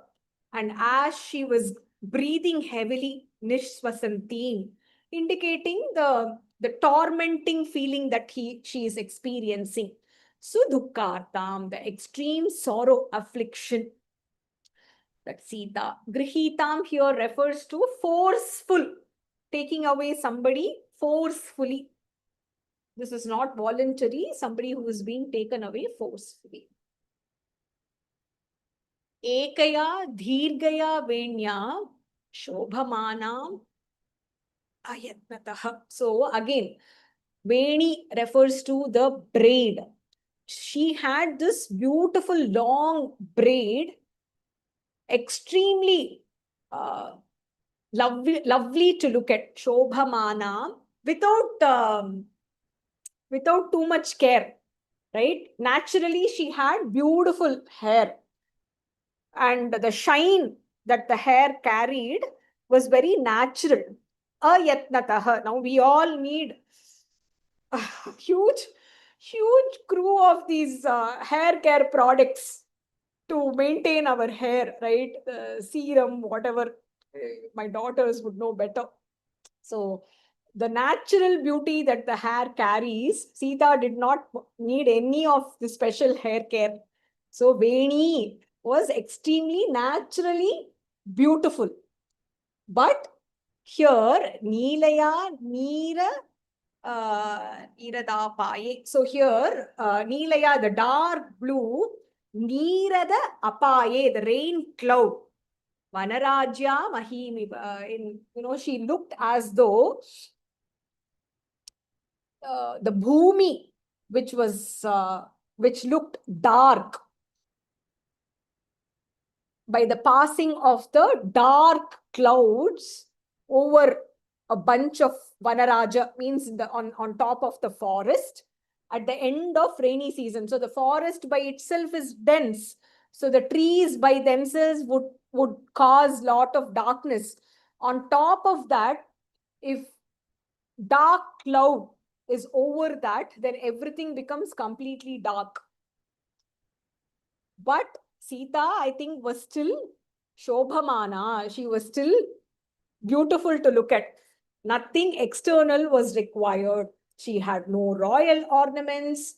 And as she was breathing heavily, Nishswasantim, indicating the tormenting feeling that she is experiencing. Sudukkartam, the extreme sorrow, affliction. That Sita. Grihitam here refers to forceful, taking away somebody forcefully. This is not voluntary, somebody who is being taken away forcefully. Ekaya dhirgaya venya shobhamanam ayatnataha. So again, Veni refers to the braid. She had this beautiful long braid, extremely lovely to look at. Shobhamana, without too much care, right? Naturally, she had beautiful hair, and the shine that the hair carried was very natural. Ayatnataha. Now we all need a huge crew of these hair care products to maintain our hair, right? Serum, whatever. My daughters would know better. So the natural beauty that the hair carries, Sita did not need any of the special hair care. So Veni was extremely naturally beautiful. But here, Nilaya, Neera, Neeradapaye. So here, Nilaya, the dark blue, Neerada Apaye, the rain cloud. Vanarajya Mahimi, she looked as though the bhumi, which looked dark by the passing of the dark clouds over a bunch of Vanaraja, means on top of the forest at the end of rainy season. So the forest by itself is dense. So the trees by themselves would cause lot of darkness. On top of that, if dark cloud is over that, then everything becomes completely dark. But Sita, I think, was still Shobhamana. She was still beautiful to look at. Nothing external was required. She had no royal ornaments,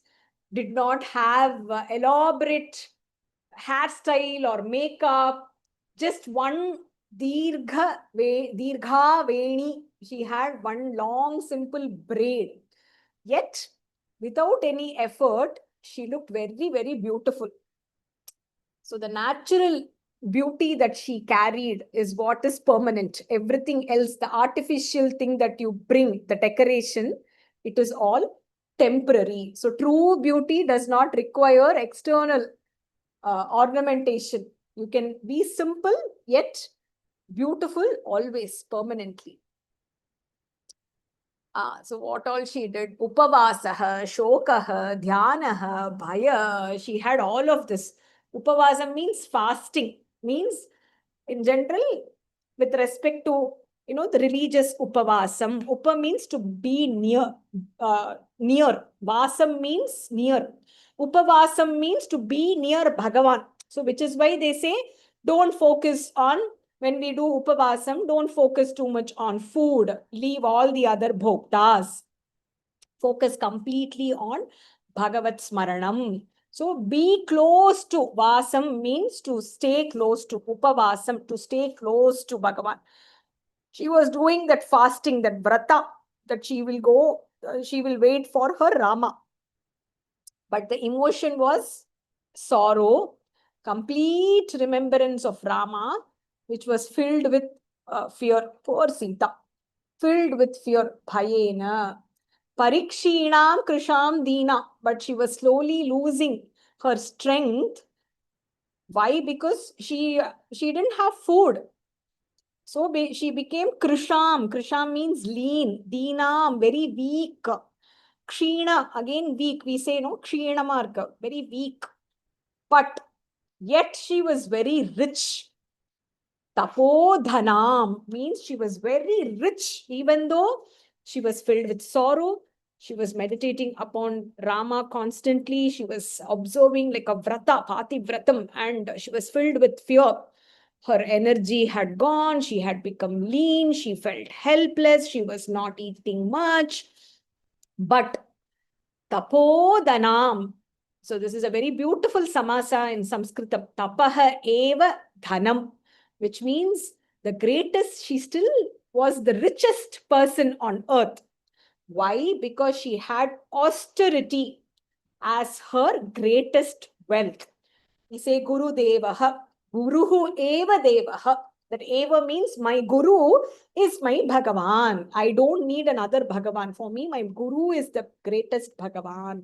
did not have elaborate hairstyle or makeup, just one dirgha veni. She had one long, simple braid. Yet, without any effort, she looked very, very beautiful. So the natural beauty that she carried is what is permanent. Everything else, the artificial thing that you bring, the decoration, it is all temporary. So true beauty does not require external ornamentation. You can be simple yet beautiful always, permanently. So what all she did? Upavasaha, shokaha, dhyanaha, bhaya. She had all of this. Upavasa means fasting. Means in general, with respect to the religious upavasam. Upa means to be near. Near. Vasam means near. Upavasam means to be near Bhagavan. So which is why they say don't focus on, when we do upavasam, don't focus too much on food. Leave all the other bhoktas. Focus completely on Bhagavat Smaranam. So be close to Vasam means to stay close to Upavasam, to stay close to Bhagavan. She was doing that fasting, that vrata, that she will wait for her Rama. But the emotion was sorrow, complete remembrance of Rama, which was filled with fear. Poor Sita, filled with fear. Bhayena. Parikshinam Krisham Dina. But she was slowly losing her strength. Why? Because she didn't have food. So she became Krisham. Krisham means lean. Deenam, very weak. Kshina, again weak. We say, no, Kshina mark, very weak. But yet she was very rich. Tapodhanam means she was very rich, even though she was filled with sorrow. She was meditating upon Rama constantly. She was observing like a vrata, pati vratam, and she was filled with fear. Her energy had gone. She had become lean. She felt helpless. She was not eating much. But Tapodhanam. So this is a very beautiful samasa in Sanskrit. Tapaha eva dhanam, which means the greatest, she still was the richest person on earth. Why? Because she had austerity as her greatest wealth. We say Guru Devaha, Guruhu Eva Devaha. That Eva means my Guru is my Bhagavan. I don't need another Bhagavan. For me, my Guru is the greatest Bhagavan.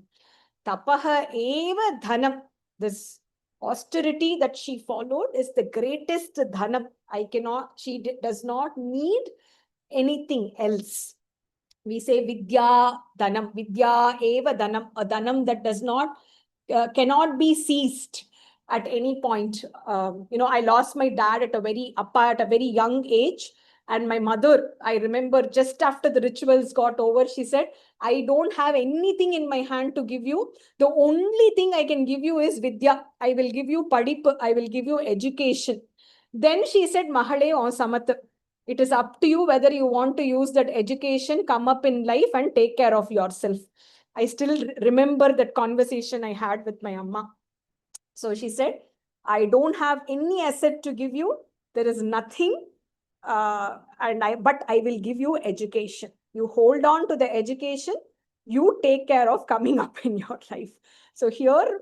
Tapaha Eva Dhanam. This austerity that she followed is the greatest Dhanam. She does not need anything else. We say Vidya Dhanam. Vidya Eva Dhanam. A Dhanam that does not, cannot be seized at any point. I lost my dad at a very young age. And my mother, I remember just after the rituals got over, she said, I don't have anything in my hand to give you. The only thing I can give you is Vidya. I will give you Padip. I will give you education. Then she said, Mahale o Samat. It is up to you whether you want to use that education, come up in life and take care of yourself. I still remember that conversation I had with my Amma. So she said, I don't have any asset to give you. There is nothing. But I will give you education. You hold on to the education. You take care of coming up in your life. So here,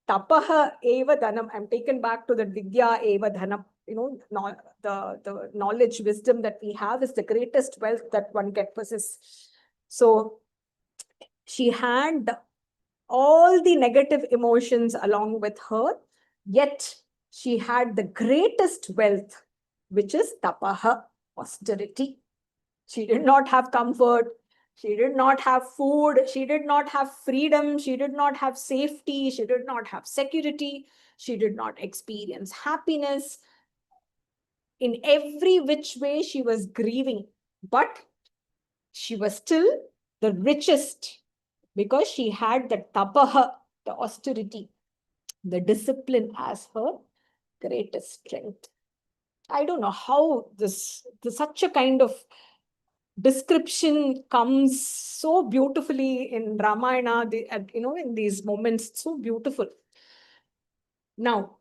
tapaha eva dhanam. I'm taken back to the vidya eva dhanam. The knowledge, wisdom that we have is the greatest wealth that one can possess. So she had all the negative emotions along with her, yet she had the greatest wealth, which is tapaha, austerity. She did not have comfort. She did not have food. She did not have freedom. She did not have safety. She did not have security. She did not experience happiness. In every which way, she was grieving. But she was still the richest because she had the tapaha, the austerity, the discipline as her greatest strength. I don't know how such a kind of description comes so beautifully in Ramayana, in these moments, so beautiful. Now,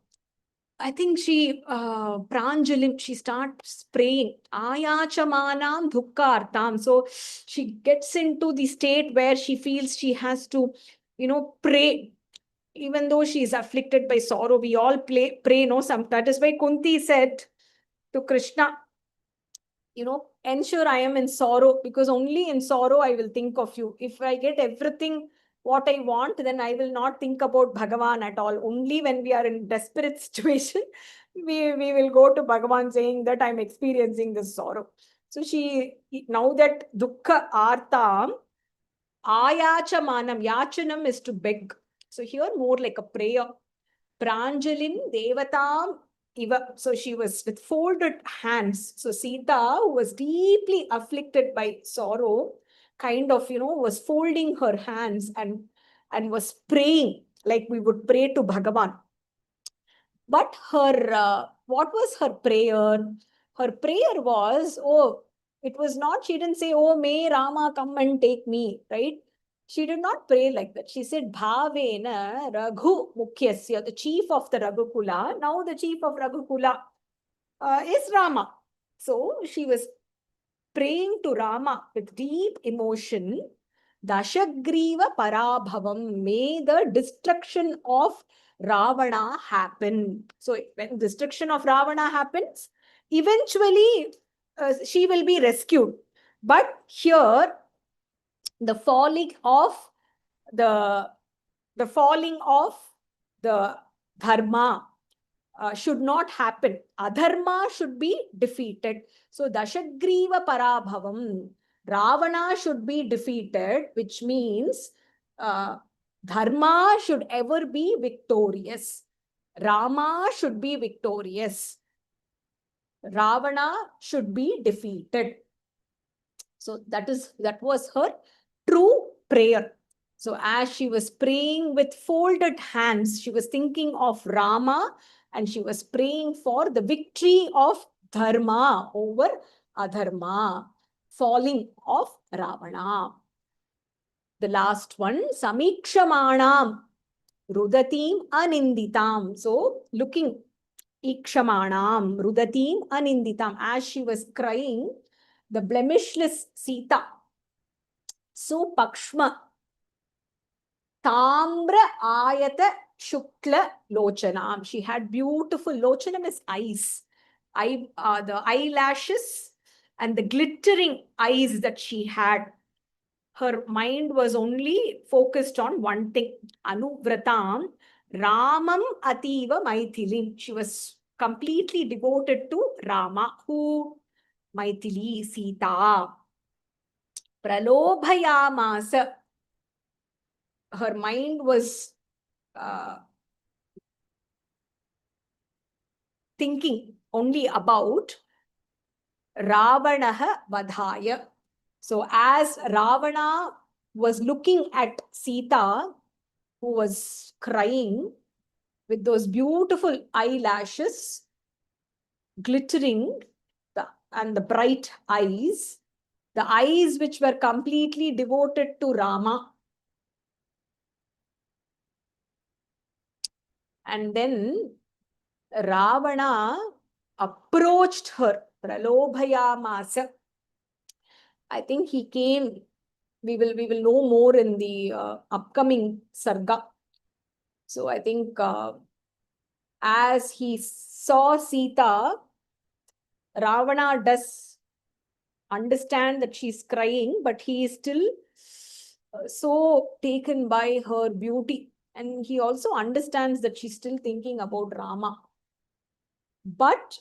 I think Pranjalim, she starts praying, Ayachamanam Dukkartam. So she gets into the state where she feels she has to, pray. Even though she is afflicted by sorrow, we all pray, no? That is why Kunti said to Krishna, ensure I am in sorrow, because only in sorrow I will think of you. If I get everything what I want, then I will not think about Bhagavan at all. Only when we are in desperate situation, we will go to Bhagavan saying that I'm experiencing this sorrow. So now that dukkha artam, ayachamanam, yachanam is to beg. So here more like a prayer. Pranjalin devatam Eva. So she was with folded hands. So Sita, who was deeply afflicted by sorrow, kind of, was folding her hands and was praying like we would pray to Bhagavan. But what was her prayer? Her prayer was, it was not, she didn't say, oh, may Rama come and take me, right? She did not pray like that. She said, Bhavena Raghu Mukhyasya, the chief of the Raghukula. Now the chief of Raghukula is Rama. So she was praying to Rama with deep emotion. Dashagriva Parabhavam, may the destruction of Ravana happen. So when destruction of Ravana happens, eventually she will be rescued. But here, the falling of the dharma should not happen. Adharma should be defeated. So Dashagriva Parabhavam, Ravana should be defeated, which means dharma should ever be victorious. Rama should be victorious. Ravana should be defeated. So that was her true prayer. So as she was praying with folded hands, she was thinking of Rama and she was praying for the victory of dharma over adharma, falling of Ravana. The last one, Samikshamanam Rudatim Aninditam. So looking, Ikshamanam Rudatim Aninditam, as she was crying, the blemishless Sita. So Pakshma Tamra Ayata Shukla Lochanam. She had beautiful, Lochanam is eyes. The eyelashes and the glittering eyes that she had. Her mind was only focused on one thing. Anuvratam Ramam Ativa Maithilim. She was completely devoted to Rama. Who? Maithili, Sita. Pralobhayamasa. Her mind was thinking only about Ravanaha Vadhaya. So as Ravana was looking at Sita, who was crying with those beautiful eyelashes, glittering, and the bright eyes, the eyes which were completely devoted to Rama. And then Ravana approached her, Pralobhayamasa. I think he came, we will know more in the upcoming Sarga. So I think as he saw Sita, Ravana does understand that she's crying, but he is still so taken by her beauty. And he also understands that she's still thinking about Rama. But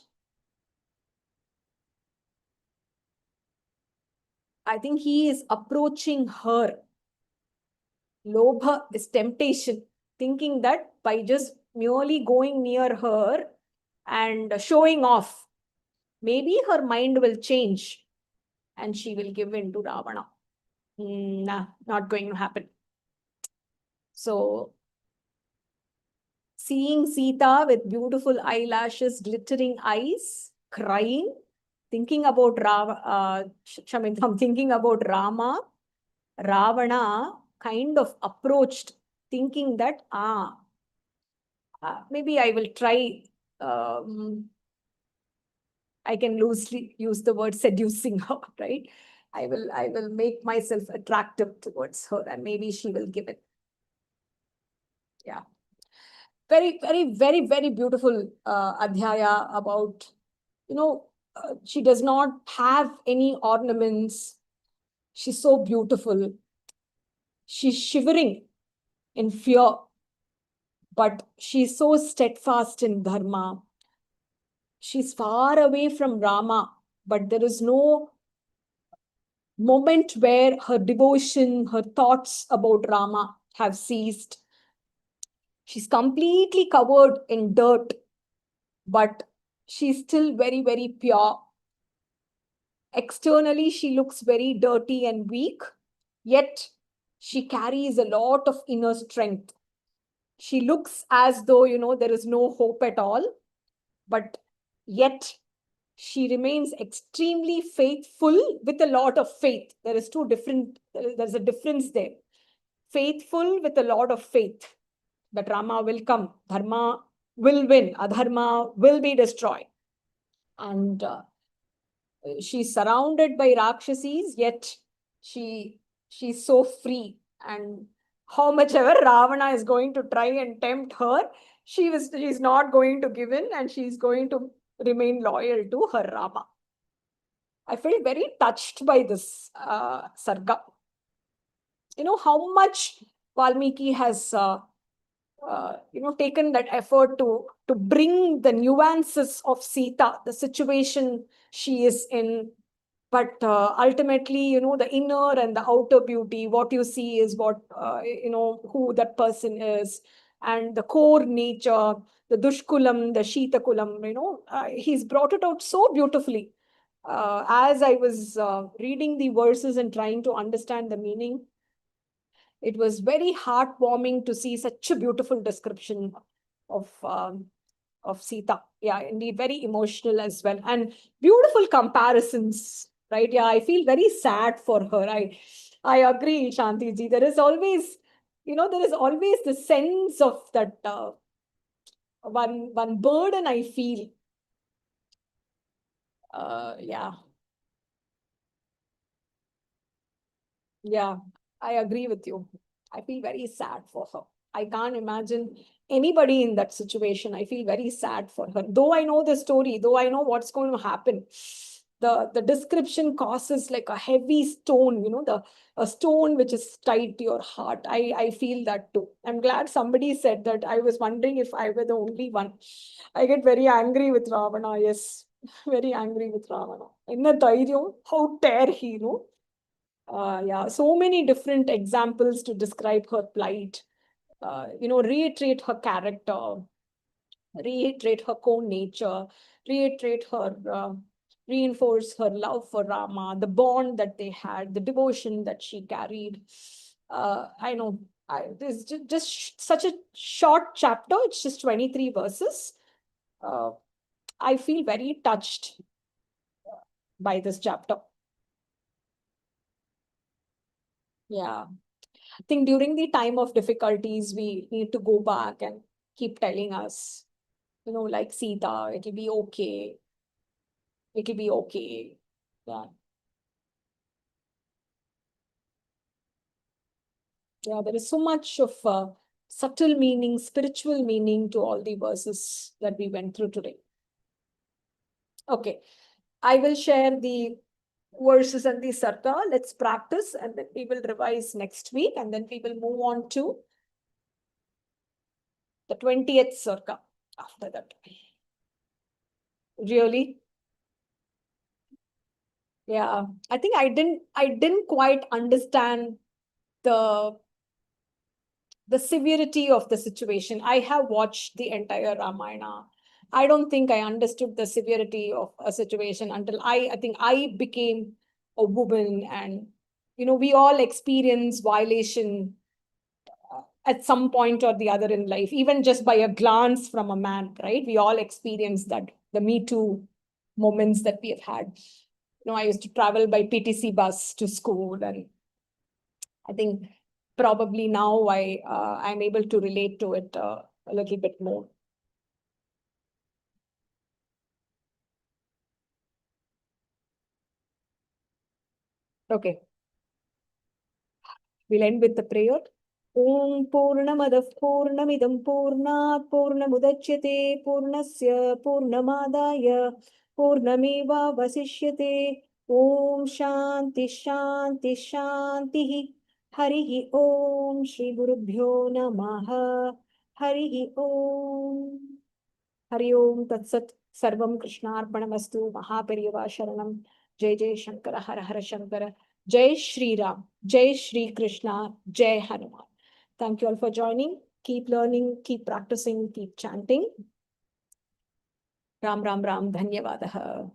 I think he is approaching her. Lobha is temptation, thinking that by just merely going near her and showing off, maybe her mind will change and she will give in to Ravana. Nah, not going to happen. So, seeing Sita with beautiful eyelashes, glittering eyes, crying, thinking about thinking about Rama, Ravana kind of approached, thinking that maybe I will try. I can loosely use the word seducing her, right? I will make myself attractive towards her, and maybe she will give it. Yeah. Very, very, very, very beautiful adhyaya about, she does not have any ornaments. She's so beautiful. She's shivering in fear, but she's so steadfast in dharma. She's far away from Rama, but there is no moment where her devotion, her thoughts about Rama have ceased. She's completely covered in dirt, but she's still very, very pure. Externally, she looks very dirty and weak, yet she carries a lot of inner strength. She looks as though, there is no hope at all, but yet she remains extremely faithful with a lot of faith. There's a difference there. faithful with a lot of faith that Rama will come, Dharma will win, Adharma will be destroyed. And she's surrounded by Rakshasis, yet she's so free. And how much ever Ravana is going to try and tempt her, she's not going to give in, and she's going to remain loyal to her Rama. I felt very touched by this Sarga. How much Valmiki has taken that effort to bring the nuances of Sita, the situation she is in. But ultimately, the inner and the outer beauty, what you see is what, who that person is, and the core nature, the Dushkulam, the Shitakulam, he's brought it out so beautifully. As I was reading the verses and trying to understand the meaning, it was very heartwarming to see such a beautiful description of Sita. Yeah, indeed, very emotional as well, and beautiful comparisons. Right? Yeah, I feel very sad for her. I agree, Shanti ji. There is always the sense of that one burden I feel. Yeah. Yeah, I agree with you. I feel very sad for her. I can't imagine anybody in that situation. I feel very sad for her. Though I know the story, though I know what's going to happen, the description causes like a heavy stone, a stone which is tied to your heart. I feel that too. I'm glad somebody said that. I was wondering if I were the only one. I get very angry with Ravana. Yes, very angry with Ravana. Inna dhairyam, how dare he, yeah, so many different examples to describe her plight, reiterate her character, reiterate her core nature, reiterate reinforce her love for Rama, the bond that they had, the devotion that she carried. I know this is just such a short chapter. It's just 23 verses. I feel very touched by this chapter. Yeah. I think during the time of difficulties, we need to go back and keep telling us, like Sita, it'll be okay. It'll be okay. Yeah. Yeah, there is so much of subtle meaning, spiritual meaning to all the verses that we went through today. Okay. I will share the verses and the Sarga. Let's practice, and then we will revise next week, and then we will move on to the 20th Sarga after that. Really? Yeah, I think I didn't quite understand the severity of the situation. I have watched the entire Ramayana. I don't think I understood the severity of a situation until I think I became a woman, and we all experience violation at some point or the other in life, even just by a glance from a man, right? We all experience that, the Me Too moments that we have had. I used to travel by PTC bus to school, and I think probably now I'm able to relate to it a little bit more. Okay, we'll end with the prayer. Om Purnamadav Purnamidam Purnat Purnamudachyate Purnasya Purnamadaya Purnameva Vasishyate. Om Shanti Shanti Shanti. Harihi Om Shri Gurubhyo Namaha. Harihi Om. Hari Om Tatsat. Sarvam Krishnarpanamastu. Mahaperiyava Sharanam. Jai Jai Shankara Hara Hara Shankara. Jai Shri Ram. Jai Shri Krishna. Jai Hanuman. Thank you all for joining. Keep learning, keep practicing, keep chanting. Ram Ram Ram. Dhanyavadaha.